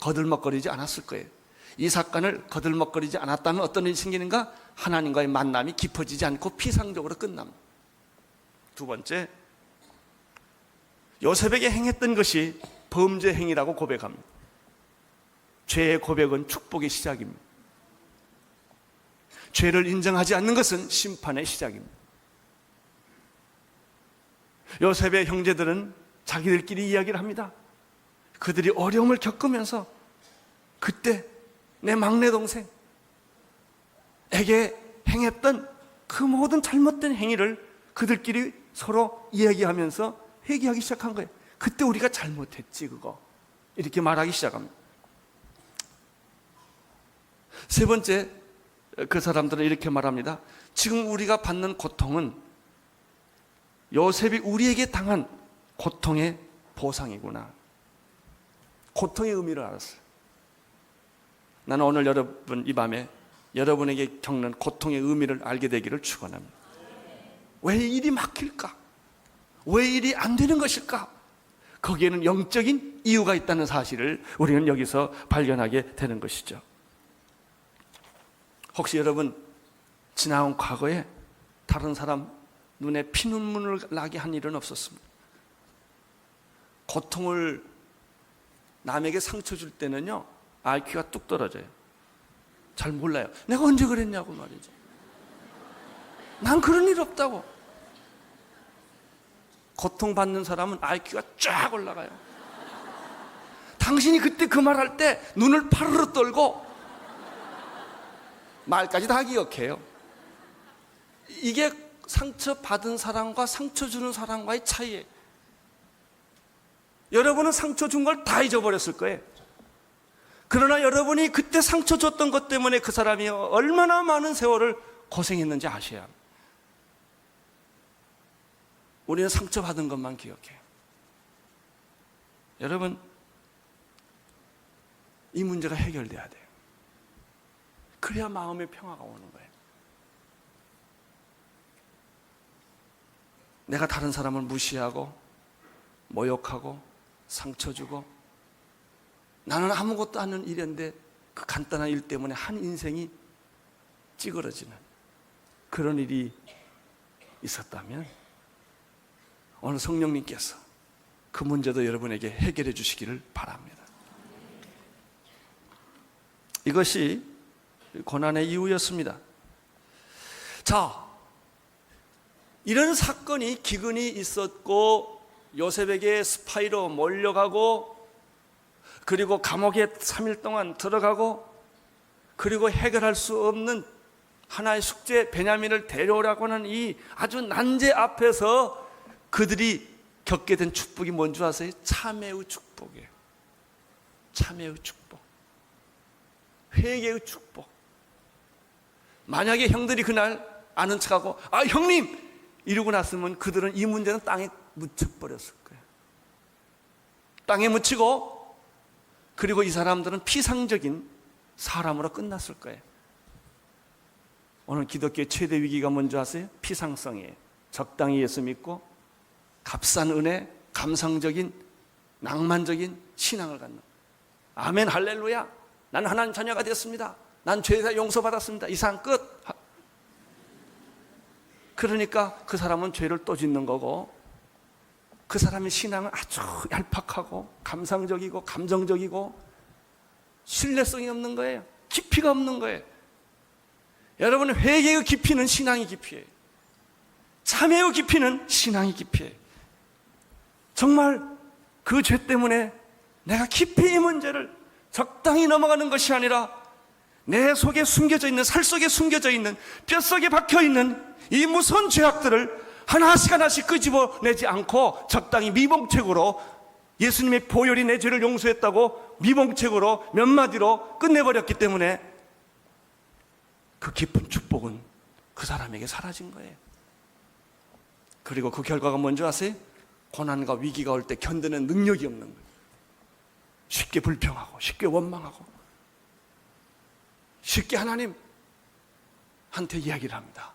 거들먹거리지 않았을 거예요. 이 사건을 거들먹거리지 않았다면 어떤 일이 생기는가? 하나님과의 만남이 깊어지지 않고 피상적으로 끝납니다. 두 번째, 요셉에게 행했던 것이 범죄 행위라고 고백합니다. 죄의 고백은 축복의 시작입니다. 죄를 인정하지 않는 것은 심판의 시작입니다. 요셉의 형제들은 자기들끼리 이야기를 합니다. 그들이 어려움을 겪으면서 그때 내 막내 동생에게 행했던 그 모든 잘못된 행위를 그들끼리 서로 이야기하면서 회개하기 시작한 거예요. 그때 우리가 잘못했지 그거, 이렇게 말하기 시작합니다. 세 번째, 그 사람들은 이렇게 말합니다. 지금 우리가 받는 고통은 요셉이 우리에게 당한 고통의 보상이구나. 고통의 의미를 알았어요. 나는 오늘 여러분 이 밤에 여러분에게 겪는 고통의 의미를 알게 되기를 축원합니다. 왜 일이 막힐까? 왜 일이 안 되는 것일까? 거기에는 영적인 이유가 있다는 사실을 우리는 여기서 발견하게 되는 것이죠. 혹시 여러분 지나온 과거에 다른 사람 눈에 피눈물을 나게 한 일은 없었습니다. 고통을 남에게 상처 줄 때는요, IQ가 뚝 떨어져요. 잘 몰라요. 내가 언제 그랬냐고 말이죠. 난 그런 일 없다고. 고통받는 사람은 IQ가 쫙 올라가요. 당신이 그때 그 말할 때 눈을 파르르 떨고 말까지 다 기억해요. 이게 상처받은 사람과 상처 주는 사람과의 차이예요. 여러분은 상처 준 걸 다 잊어버렸을 거예요. 그러나 여러분이 그때 상처 줬던 것 때문에 그 사람이 얼마나 많은 세월을 고생했는지 아셔야 합니다. 우리는 상처받은 것만 기억해요. 여러분, 이 문제가 해결돼야 돼요. 그래야 마음의 평화가 오는 거예요. 내가 다른 사람을 무시하고 모욕하고 상처 주고 나는 아무것도 아닌 일인데 그 간단한 일 때문에 한 인생이 찌그러지는 그런 일이 있었다면 오늘 성령님께서 그 문제도 여러분에게 해결해 주시기를 바랍니다. 이것이 고난의 이유였습니다. 자, 이런 사건이 기근이 있었고 요셉에게 스파이로 몰려가고 그리고 감옥에 3일 동안 들어가고 그리고 해결할 수 없는 하나의 숙제 베냐민을 데려오라고 하는 이 아주 난제 앞에서 그들이 겪게 된 축복이 뭔 줄 아세요? 참회의 축복이에요. 참회의 축복, 회개의 축복. 만약에 형들이 그날 아는 척하고 아 형님 이러고 났으면 그들은 이 문제는 땅에 묻혀버렸을 거예요. 땅에 묻히고 그리고 이 사람들은 피상적인 사람으로 끝났을 거예요. 오늘 기독교의 최대 위기가 뭔지 아세요? 피상성이에요. 적당히 예수 믿고 값싼 은혜, 감상적인 낭만적인 신앙을 갖는. 아멘 할렐루야, 난 하나님 자녀가 됐습니다, 난 죄에서 용서받았습니다, 이상 끝. 그러니까 그 사람은 죄를 또 짓는 거고 그 사람의 신앙은 아주 얄팍하고 감상적이고 감정적이고 신뢰성이 없는 거예요. 깊이가 없는 거예요. 여러분, 회개의 깊이는 신앙의 깊이에요. 참회의 깊이는 신앙의 깊이에요. 정말 그 죄 때문에 내가 깊이 이 문제를 적당히 넘어가는 것이 아니라 내 속에 숨겨져 있는, 살 속에 숨겨져 있는, 뼛속에 박혀 있는 이 무서운 죄악들을 하나씩 하나씩 끄집어내지 않고 적당히 미봉책으로, 예수님의 보혈이 내 죄를 용서했다고 미봉책으로 몇 마디로 끝내버렸기 때문에 그 깊은 축복은 그 사람에게 사라진 거예요. 그리고 그 결과가 뭔지 아세요? 고난과 위기가 올 때 견디는 능력이 없는 거예요. 쉽게 불평하고, 쉽게 원망하고, 쉽게 하나님한테 이야기를 합니다.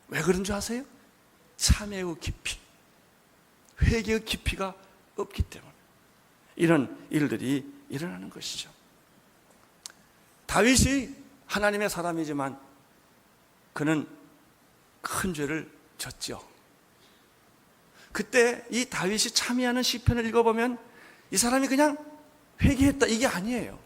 왜 그런 줄 아세요? 참회의 깊이, 회개의 깊이가 없기 때문에 이런 일들이 일어나는 것이죠. 다윗이 하나님의 사람이지만 그는 큰 죄를 졌죠. 그때 이 다윗이 참회하는 시편을 읽어보면 이 사람이 그냥 회개했다, 이게 아니에요.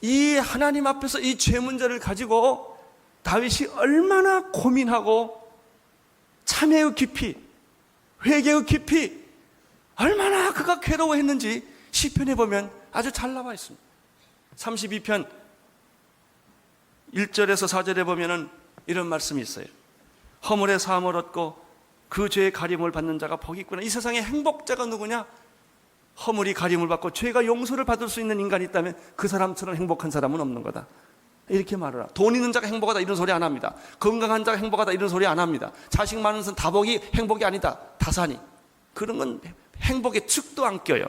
이 하나님 앞에서 이 죄 문제를 가지고 다윗이 얼마나 고민하고 참회의 깊이, 회개의 깊이, 얼마나 그가 괴로워했는지 시편에 보면 아주 잘 나와 있습니다. 32편 1절에서 4절에 보면은 이런 말씀이 있어요. 허물의 사함을 얻고 그 죄의 가림을 받는 자가 복이 있구나. 이 세상에 행복자가 누구냐? 허물이 가림을 받고 죄가 용서를 받을 수 있는 인간이 있다면 그 사람처럼 행복한 사람은 없는 거다. 이렇게 말을 하라. 돈 있는 자가 행복하다 이런 소리 안 합니다. 건강한 자가 행복하다 이런 소리 안 합니다. 자식 많은 선 다복이 행복이 아니다. 다산이. 그런 건 행복의 축도 안 껴요.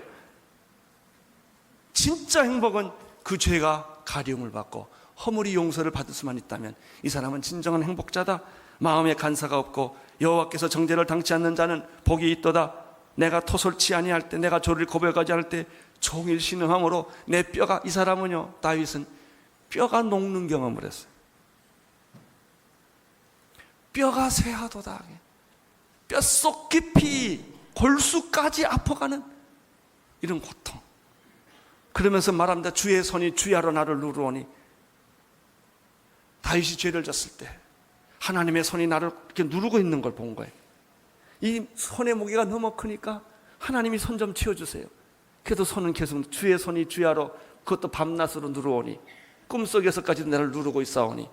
진짜 행복은 그 죄가 가리움을 받고 허물이 용서를 받을 수만 있다면 이 사람은 진정한 행복자다. 마음에 간사가 없고 여호와께서 정죄를 당치 않는 자는 복이 있도다. 내가 토설치 아니할 때, 내가 죄를 고백하지 않을 때 종일 신음함으로 내 뼈가, 이 사람은요, 다윗은 뼈가 녹는 경험을 했어요. 뼈가 새하도다. 뼛속 깊이 골수까지 아파가는 이런 고통. 그러면서 말합니다. 주의 손이 주야로 나를 누르오니. 다윗이 죄를 졌을 때 하나님의 손이 나를 이렇게 누르고 있는 걸 본 거예요. 이 손의 무게가 너무 크니까 하나님이 손 좀 치워주세요. 그래도 손은 계속 주의 손이 주야로, 그것도 밤낮으로 누르오니, 꿈속에서까지도 나를 누르고 있사오니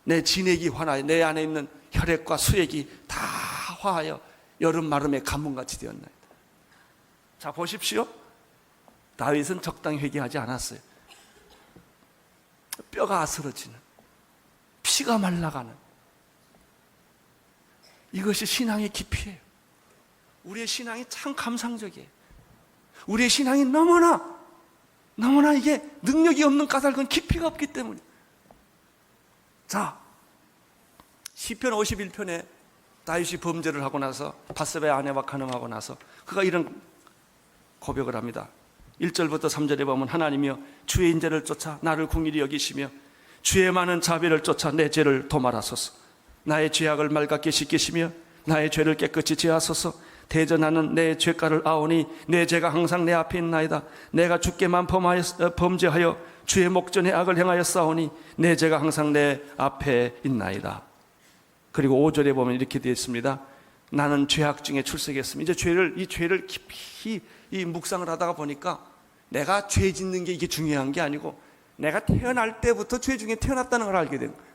내 진액이 환하여 내 안에 있는 혈액과 수액이 다 화하여 여름 마름의 가뭄같이 되었나이다. 자, 보십시오. 다윗은 적당히 회개하지 않았어요. 뼈가 아스러지는, 피가 말라가는, 이것이 신앙의 깊이에요. 우리의 신앙이 참 감상적이에요. 우리의 신앙이 너무나 이게 능력이 없는 까닭은 깊이가 없기 때문에. 자, 시편 51편에 다윗이 범죄를 하고 나서, 바세바의 아내와 간음하고 나서 그가 이런 고백을 합니다. 1절부터 3절에 보면 하나님이여 주의 인자를 쫓아 나를 긍휼히 여기시며 주의 많은 자비를 쫓아 내 죄를 도말하소서. 나의 죄악을 맑게 씻기시며 나의 죄를 깨끗이 지하소서. 대전하는 내 죄가를 아오니 내 죄가 항상 내 앞에 있나이다. 내가 주께만 범죄하여 주의 목전에 악을 행하였사오니 내 죄가 항상 내 앞에 있나이다. 그리고 5절에 보면 이렇게 되어 있습니다. 나는 죄악 중에 출세했습니다. 이제 이 죄를 깊이 이 묵상을 하다가 보니까 내가 죄 짓는 게 이게 중요한 게 아니고 내가 태어날 때부터 죄 중에 태어났다는 걸 알게 된 거예요.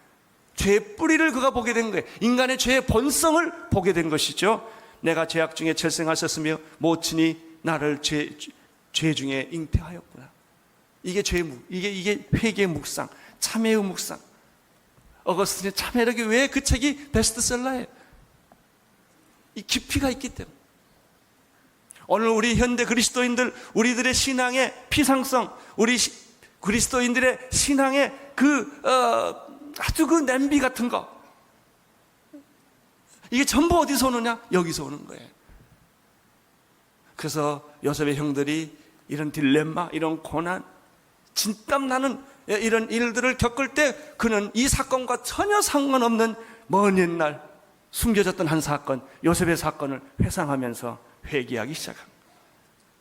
죄의 뿌리를 그가 보게 된 거예요. 인간의 죄의 본성을 보게 된 것이죠. 내가 죄악 중에 철생하셨으며 모친이 나를 죄 중에 잉태하였구나. 이게 이게 회개의 묵상, 참회의 묵상. 어거스틴의 참회력이 왜 그 책이 베스트셀러예요? 이 깊이가 있기 때문에. 오늘 우리 현대 그리스도인들, 우리들의 신앙의 피상성, 우리 그리스도인들의 신앙의 아주 그 냄비 같은 거, 이게 전부 어디서 오느냐? 여기서 오는 거예요. 그래서 요셉의 형들이 이런 딜레마, 이런 고난, 진땀 나는 이런 일들을 겪을 때 그는 이 사건과 전혀 상관없는 먼 옛날 숨겨졌던 한 사건, 요셉의 사건을 회상하면서 회개하기 시작합니다.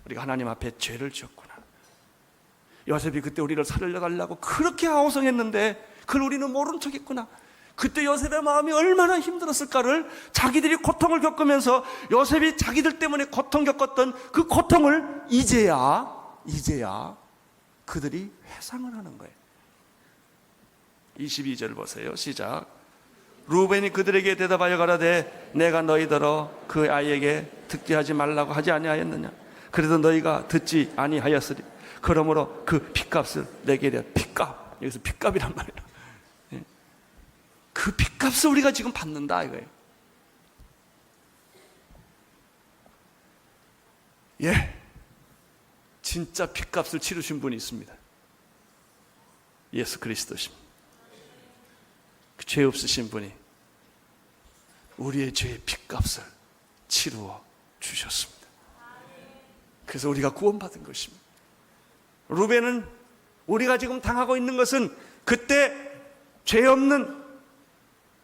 우리가 하나님 앞에 죄를 지었구나. 요셉이 그때 우리를 살려달라고 그렇게 아우성했는데 그걸 우리는 모른 척했구나. 그때 요셉의 마음이 얼마나 힘들었을까를 자기들이 고통을 겪으면서 요셉이 자기들 때문에 고통 겪었던 그 고통을 이제야 그들이 회상을 하는 거예요. 22절 보세요. 시작. 루벤이 그들에게 대답하여 가라되 내가 너희더러 그 아이에게 듣게 하지 말라고 하지 아니하였느냐. 그래도 너희가 듣지 아니하였으리. 그러므로 그 핏값을 내게 대한 핏값, 여기서 핏값이란 말이에요. 그 핏값을 우리가 지금 받는다 이거예요. 예, 진짜 핏값을 치르신 분이 있습니다. 예수 그리스도십니다. 그 죄 없으신 분이 우리의 죄의 핏값을 치루어 주셨습니다. 그래서 우리가 구원받은 것입니다. 루벤은 우리가 지금 당하고 있는 것은 그때 죄 없는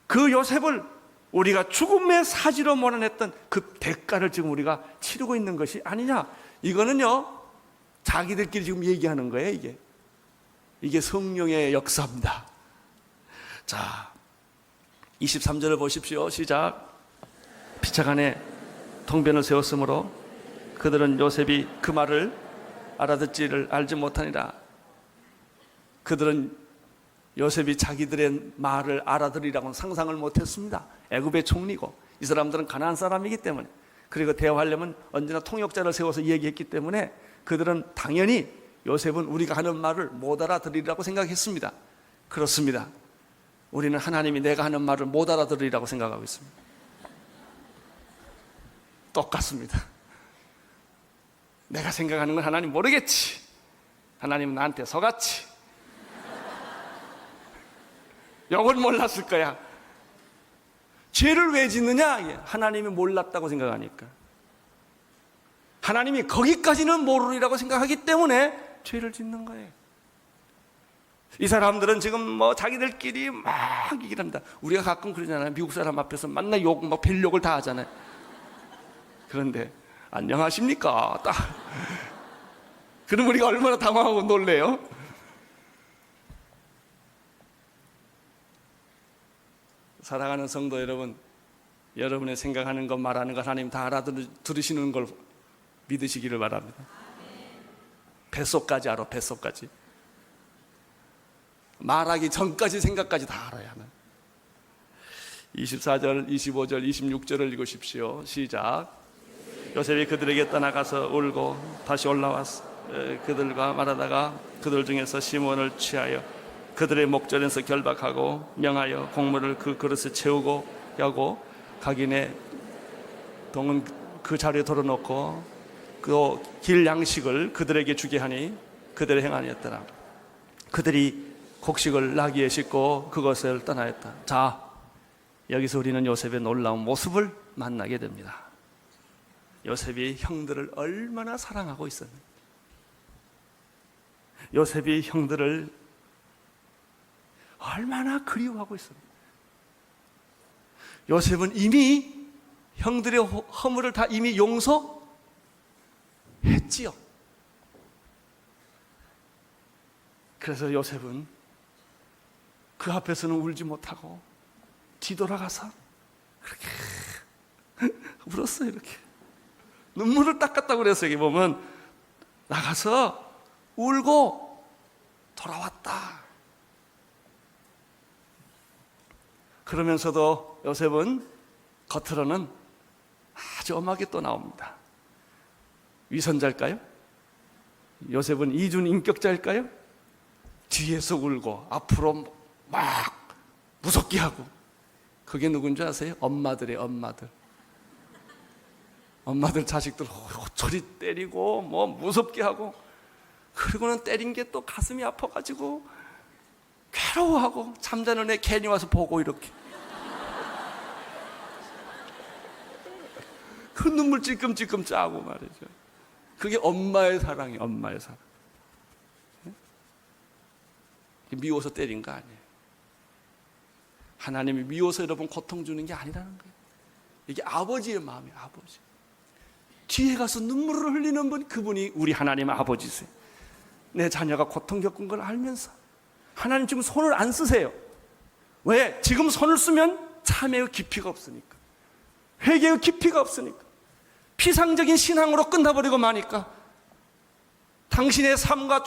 그 요셉을 우리가 죽음의 사지로 몰아냈던 그 대가를 지금 우리가 치르고 있는 것이 아니냐. 이거는요, 자기들끼리 지금 얘기하는 거예요. 이게 성령의 역사입니다. 자, 23절을 보십시오. 시작. 피차간에 통변을 세웠으므로 그들은 요셉이 그 말을 알아듣지를 알지 못하니라. 그들은 요셉이 자기들의 말을 알아들으리라고는 상상을 못했습니다. 애굽의 총리고 이 사람들은 가나안 사람이기 때문에, 그리고 대화하려면 언제나 통역자를 세워서 얘기했기 때문에 그들은 당연히 요셉은 우리가 하는 말을 못 알아들으리라고 생각했습니다. 그렇습니다. 우리는 하나님이 내가 하는 말을 못 알아들으리라고 생각하고 있습니다. 똑같습니다. 내가 생각하는 건 하나님 모르겠지. 하나님은 나한테 속았지. 영을 몰랐을 거야. 죄를 왜 짓느냐? 하나님이 몰랐다고 생각하니까. 하나님이 거기까지는 모르리라고 생각하기 때문에 죄를 짓는 거예요. 이 사람들은 지금 뭐 자기들끼리 막 얘기를 합니다. 우리가 가끔 그러잖아요. 미국 사람 앞에서 만나 욕, 막 벨욕을 다 하잖아요. 그런데 안녕하십니까? 딱. 그럼 우리가 얼마나 당황하고 놀래요? 사랑하는 성도 여러분, 여러분의 생각하는 것, 말하는 것 하나님 다 알아들으시는 걸 믿으시기를 바랍니다. 뱃속까지 알아, 뱃속까지. 말하기 전까지 생각까지 다 알아야 하는. 24절, 25절, 26절을 읽으십시오. 시작. 요셉이 그들에게 떠나가서 울고 다시 올라왔어. 그들과 말하다가 그들 중에서 시몬을 취하여 그들의 목전에서 결박하고 명하여 곡물을 그 그릇에 채우고 하고 각인의 동은 그 자리에 덜어놓고 그 길 양식을 그들에게 주게 하니 그들의 행하니였더라. 그들이 곡식을 나귀에 싣고 그것을 떠나였다. 자, 여기서 우리는 요셉의 놀라운 모습을 만나게 됩니다. 요셉이 형들을 얼마나 사랑하고 있었는지, 요셉이 형들을 얼마나 그리워하고 있었는지. 요셉은 이미 형들의 허물을 다 이미 용서했지요. 그래서 요셉은 그 앞에서는 울지 못하고 뒤돌아가서 그렇게 울었어요. 이렇게 눈물을 닦았다고 그랬어요. 여기 보면 나가서 울고 돌아왔다. 그러면서도 요셉은 겉으로는 아주 엄하게 또 나옵니다. 위선자일까요? 요셉은 이중 인격자일까요? 뒤에서 울고 앞으로 막 무섭게 하고. 그게 누군지 아세요? 엄마들의 엄마들. 엄마들 자식들 호철이 때리고 뭐 무섭게 하고, 그리고는 때린 게 또 가슴이 아파가지고 괴로워하고 잠자는 애 괜히 와서 보고 이렇게 그 눈물 찔끔찔끔 짜고 말이죠. 그게 엄마의 사랑이에요. 엄마의 사랑. 미워서 때린 거 아니에요. 하나님이 미워서 여러분 고통 주는 게 아니라는 거예요. 이게 아버지의 마음이에요. 아버지. 뒤에 가서 눈물을 흘리는 분, 그분이 우리 하나님의 아버지세요. 내 자녀가 고통 겪은 걸 알면서 하나님 지금 손을 안 쓰세요. 왜? 지금 손을 쓰면 참회의 깊이가 없으니까, 회개의 깊이가 없으니까, 피상적인 신앙으로 끝나버리고 마니까 당신의 삶과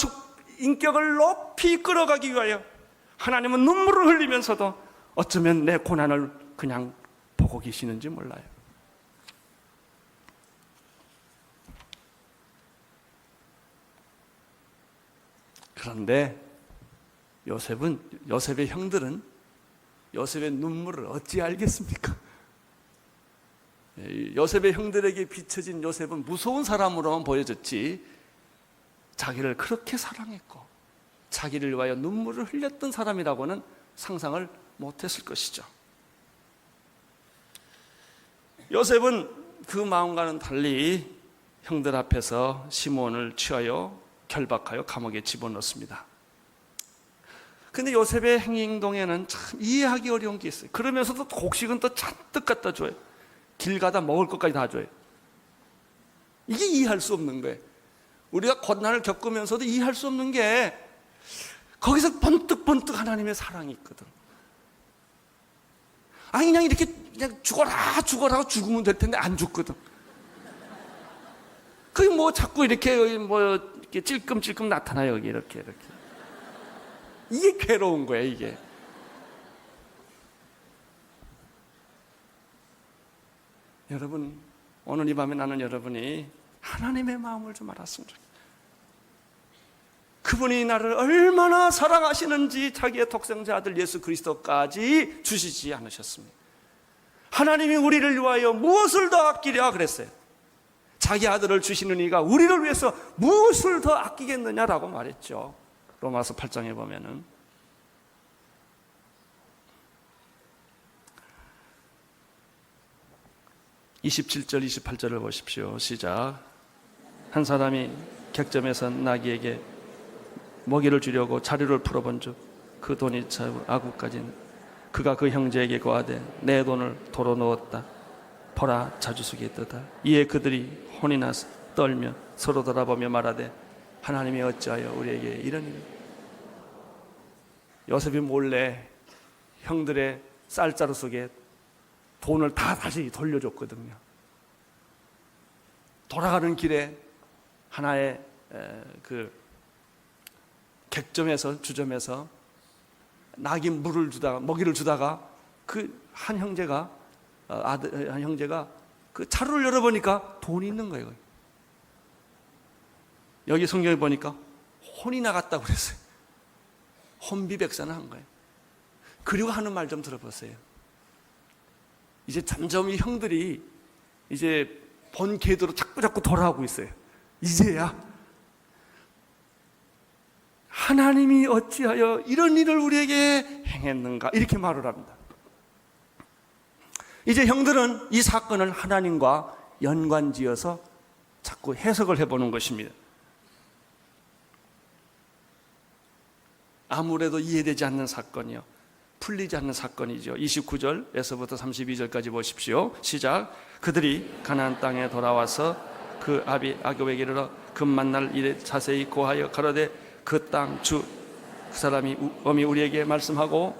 인격을 높이 끌어가기 위하여 하나님은 눈물을 흘리면서도 어쩌면 내 고난을 그냥 보고 계시는지 몰라요. 그런데 요셉의 형들은 요셉의 눈물을 어찌 알겠습니까? 요셉의 형들에게 비춰진 요셉은 무서운 사람으로만 보여졌지, 자기를 그렇게 사랑했고 자기를 위하여 눈물을 흘렸던 사람이라고는 상상을 못했을 것이죠. 요셉은 그 마음과는 달리 형들 앞에서 시몬을 취하여 결박하여 감옥에 집어넣습니다. 근데 요셉의 행동에는 참 이해하기 어려운 게 있어요. 그러면서도 곡식은 또 잔뜩 갖다 줘요. 길 가다 먹을 것까지 다 줘요. 이게 이해할 수 없는 거예요. 우리가 고난을 겪으면서도 이해할 수 없는 게, 거기서 번뜩번뜩 하나님의 사랑이 있거든. 아니 그냥 이렇게 그냥 죽어라 하고 죽으면 될 텐데 안 죽거든. 그게 뭐 자꾸 이렇게 이렇게 찔끔찔끔 나타나요. 여기 이렇게. 이게 괴로운 거예요, 이게. 여러분, 오늘 이 밤에 나는 여러분이 하나님의 마음을 좀 알았으면 좋겠어요. 그분이 나를 얼마나 사랑하시는지 자기의 독생자 아들 예수 그리스도까지 주시지 않으셨습니까? 하나님이 우리를 위하여 무엇을 더 아끼랴 그랬어요. 자기 아들을 주시는 이가 우리를 위해서 무엇을 더 아끼겠느냐라고 말했죠. 로마서 8장에 보면은. (27절) (28절을) 보십시오. 시작. 한 사람이 객점에서 나귀에게 먹이를 주려고 자루를 풀어본즉 그 돈이 차고 아구까지는 그가 그 형제에게 고하되 내 돈을 도로 넣었다. 보라 자주석에 있도다. 이에 그들이 혼이 나서 떨며 서로 돌아보며 말하되 하나님이 어찌하여 우리에게 이런 일을. 요셉이 몰래 형들의 쌀자루 속에 돈을 다 다시 돌려줬거든요. 돌아가는 길에 하나의 그 객점에서 주점에서 낙이 물을 주다가 먹이를 주다가 그 한 형제가 한 형제가 그 자루를 열어보니까 돈이 있는 거예요. 여기 성경에 보니까 혼이 나갔다고 그랬어요. 혼비백산을 한 거예요. 그리고 하는 말 좀 들어보세요. 이제 점점 이 형들이 이제 본 궤도로 자꾸 돌아오고 있어요. 이제야 하나님이 어찌하여 이런 일을 우리에게 행했는가 이렇게 말을 합니다. 이제 형들은 이 사건을 하나님과 연관지어서 자꾸 해석을 해보는 것입니다. 아무래도 이해되지 않는 사건이요, 풀리지 않는 사건이죠. 29절에서부터 32절까지 보십시오. 시작. 그들이 가나안 땅에 돌아와서 그 아비 아곱에게 이르러 금 만날 일에 자세히 고하여 가로되 그 땅 주 그 사람이 엄히 우리에게 말씀하고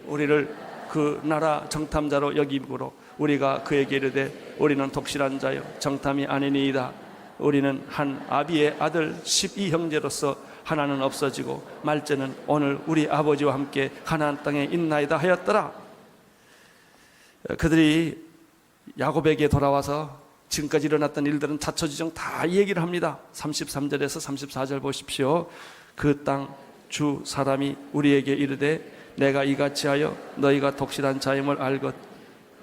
우리를 그 나라 정탐자로 여기므로 우리가 그에게 이르되 우리는 독실한 자요 정탐이 아니니이다. 우리는 한 아비의 아들 12형제로서 하나는 없어지고 말째는 오늘 우리 아버지와 함께 가나안 땅에 있나이다 하였더라. 그들이 야곱에게 돌아와서 지금까지 일어났던 일들은 자초지종 다 얘기를 합니다. 33절에서 34절 보십시오. 그 땅 주 사람이 우리에게 이르되 내가 이같이 하여 너희가 독실한 자임을 알것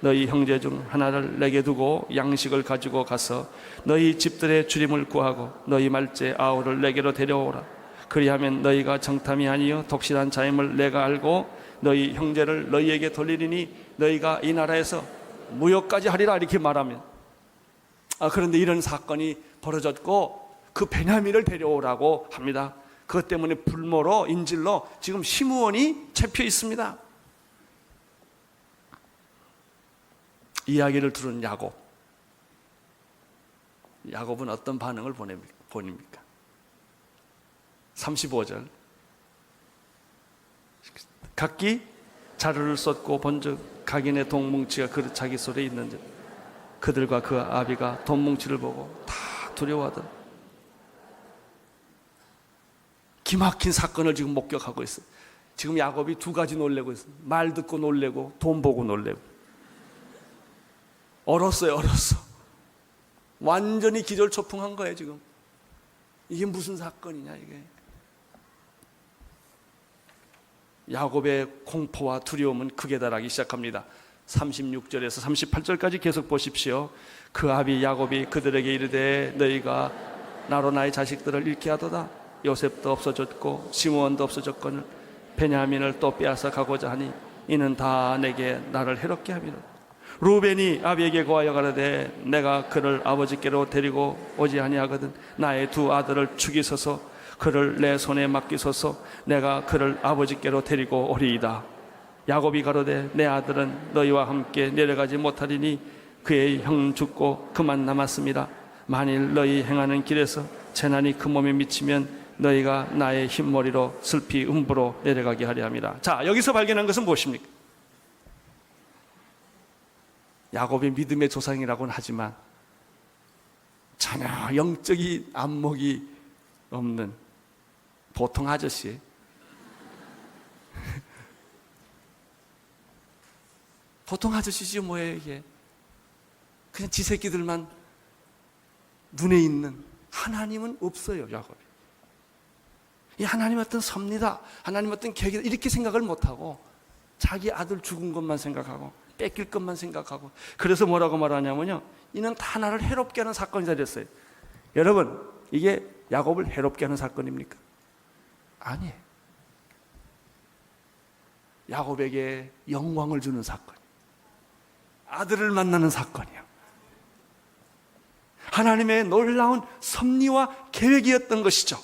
너희 형제 중 하나를 내게 두고 양식을 가지고 가서 너희 집들의 주림을 구하고 너희 말째 아우를 내게로 데려오라. 그리하면 너희가 정탐이 아니요 독실한 자임을 내가 알고 너희 형제를 너희에게 돌리리니 너희가 이 나라에서 무역까지 하리라. 이렇게 말하면 그런데 이런 사건이 벌어졌고 그 베냐민을 데려오라고 합니다. 그것 때문에 불모로 인질로 지금 시므온이 잡혀 있습니다. 이야기를 들은 야곱은 어떤 반응을 보입니까? 35절 각기 자루를 쏟고 본즉 각인의 돈뭉치가 그 자기 손에 있는지 그들과 그 아비가 돈뭉치를 보고 다 두려워하더라. 기막힌 사건을 지금 목격하고 있어요. 지금 야곱이 두 가지 놀래고 있어요. 말 듣고 놀래고 돈 보고 놀래고. 얼었어요. 완전히 기절초풍한 거예요 지금. 이게 무슨 사건이냐 이게. 야곱의 공포와 두려움은 극에 달하기 시작합니다. 36절에서 38절까지 계속 보십시오. 그 아비 야곱이 그들에게 이르되 너희가 나로 나의 자식들을 잃게 하도다. 요셉도 없어졌고 시므온도 없어졌거늘 베냐민을 또 빼앗아 가고자 하니 이는 다 내게 나를 해롭게 함이라. 루벤이 아비에게 고하여 가로되 내가 그를 아버지께로 데리고 오지 아니하거든 나의 두 아들을 죽이소서 그를 내 손에 맡기소서 내가 그를 아버지께로 데리고 오리이다. 야곱이 가로되 내 아들은 너희와 함께 내려가지 못하리니 그의 형 죽고 그만 남았습니다. 만일 너희 행하는 길에서 재난이 그 몸에 미치면 너희가 나의 흰머리로 슬피 음부로 내려가게 하려 함이라. 자, 여기서 발견한 것은 무엇입니까? 야곱이 믿음의 조상이라고는 하지만 전혀 영적인 안목이 없는 보통 아저씨. 보통 아저씨지 뭐예요 이게. 그냥 지 새끼들만 눈에 있는. 하나님은 없어요 야곱이. 이 하나님 어떤 섭니다, 하나님 어떤 계획이다 이렇게 생각을 못하고 자기 아들 죽은 것만 생각하고 뺏길 것만 생각하고, 그래서 뭐라고 말하냐면요, 이는 다 나를 해롭게 하는 사건이다 그랬어요. 여러분, 이게 야곱을 해롭게 하는 사건입니까? 아니에요. 야곱에게 영광을 주는 사건, 아들을 만나는 사건이요, 하나님의 놀라운 섭리와 계획이었던 것이죠.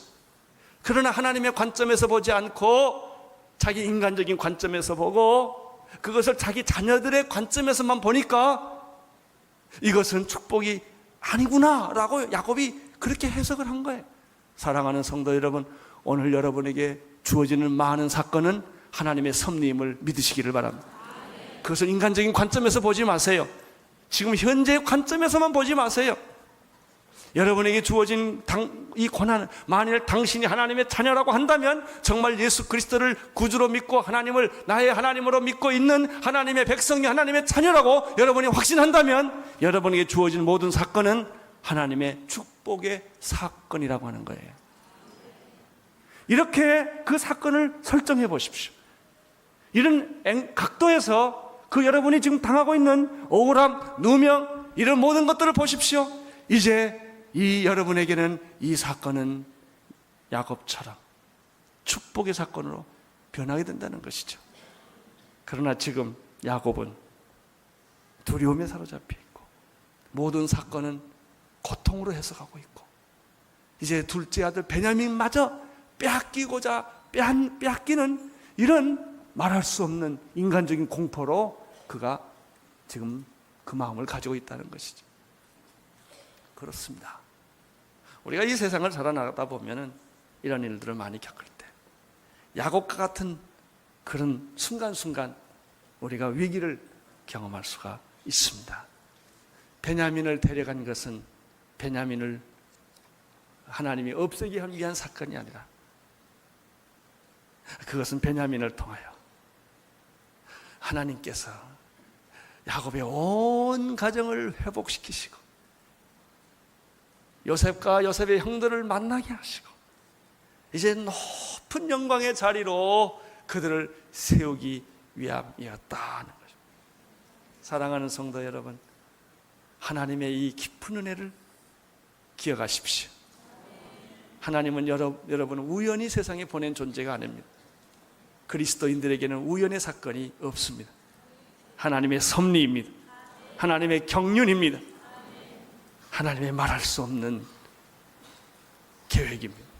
그러나 하나님의 관점에서 보지 않고 자기 인간적인 관점에서 보고 그것을 자기 자녀들의 관점에서만 보니까 이것은 축복이 아니구나 라고 야곱이 그렇게 해석을 한 거예요. 사랑하는 성도 여러분, 오늘 여러분에게 주어지는 많은 사건은 하나님의 섭리임을 믿으시기를 바랍니다. 그것을 인간적인 관점에서 보지 마세요. 지금 현재의 관점에서만 보지 마세요. 여러분에게 주어진 이 고난은 만일 당신이 하나님의 자녀라고 한다면 정말 예수 그리스도를 구주로 믿고 하나님을 나의 하나님으로 믿고 있는 하나님의 백성이 하나님의 자녀라고 여러분이 확신한다면 여러분에게 주어진 모든 사건은 하나님의 축복의 사건이라고 하는 거예요. 이렇게 그 사건을 설정해 보십시오. 이런 각도에서 그 여러분이 지금 당하고 있는 억울함, 누명, 이런 모든 것들을 보십시오. 이제 이 여러분에게는 이 사건은 야곱처럼 축복의 사건으로 변하게 된다는 것이죠. 그러나 지금 야곱은 두려움에 사로잡혀 있고 모든 사건은 고통으로 해석하고 있고 이제 둘째 아들 베냐민마저 빼앗기고자 빼앗기는 이런 말할 수 없는 인간적인 공포로 그가 지금 그 마음을 가지고 있다는 것이죠. 그렇습니다. 우리가 이 세상을 살아나가다 보면은 이런 일들을 많이 겪을 때 야곱과 같은 그런 순간순간 우리가 위기를 경험할 수가 있습니다. 베냐민을 데려간 것은 베냐민을 하나님이 없애기 위한 사건이 아니라 그것은 베냐민을 통하여 하나님께서 야곱의 온 가정을 회복시키시고 요셉과 요셉의 형들을 만나게 하시고 이제 높은 영광의 자리로 그들을 세우기 위함이었다는 거죠. 사랑하는 성도 여러분, 하나님의 이 깊은 은혜를 기억하십시오. 하나님은 여러분을 우연히 세상에 보낸 존재가 아닙니다. 그리스도인들에게는 우연의 사건이 없습니다. 하나님의 섭리입니다. 하나님의 경륜입니다. 하나님의 말할 수 없는 계획입니다.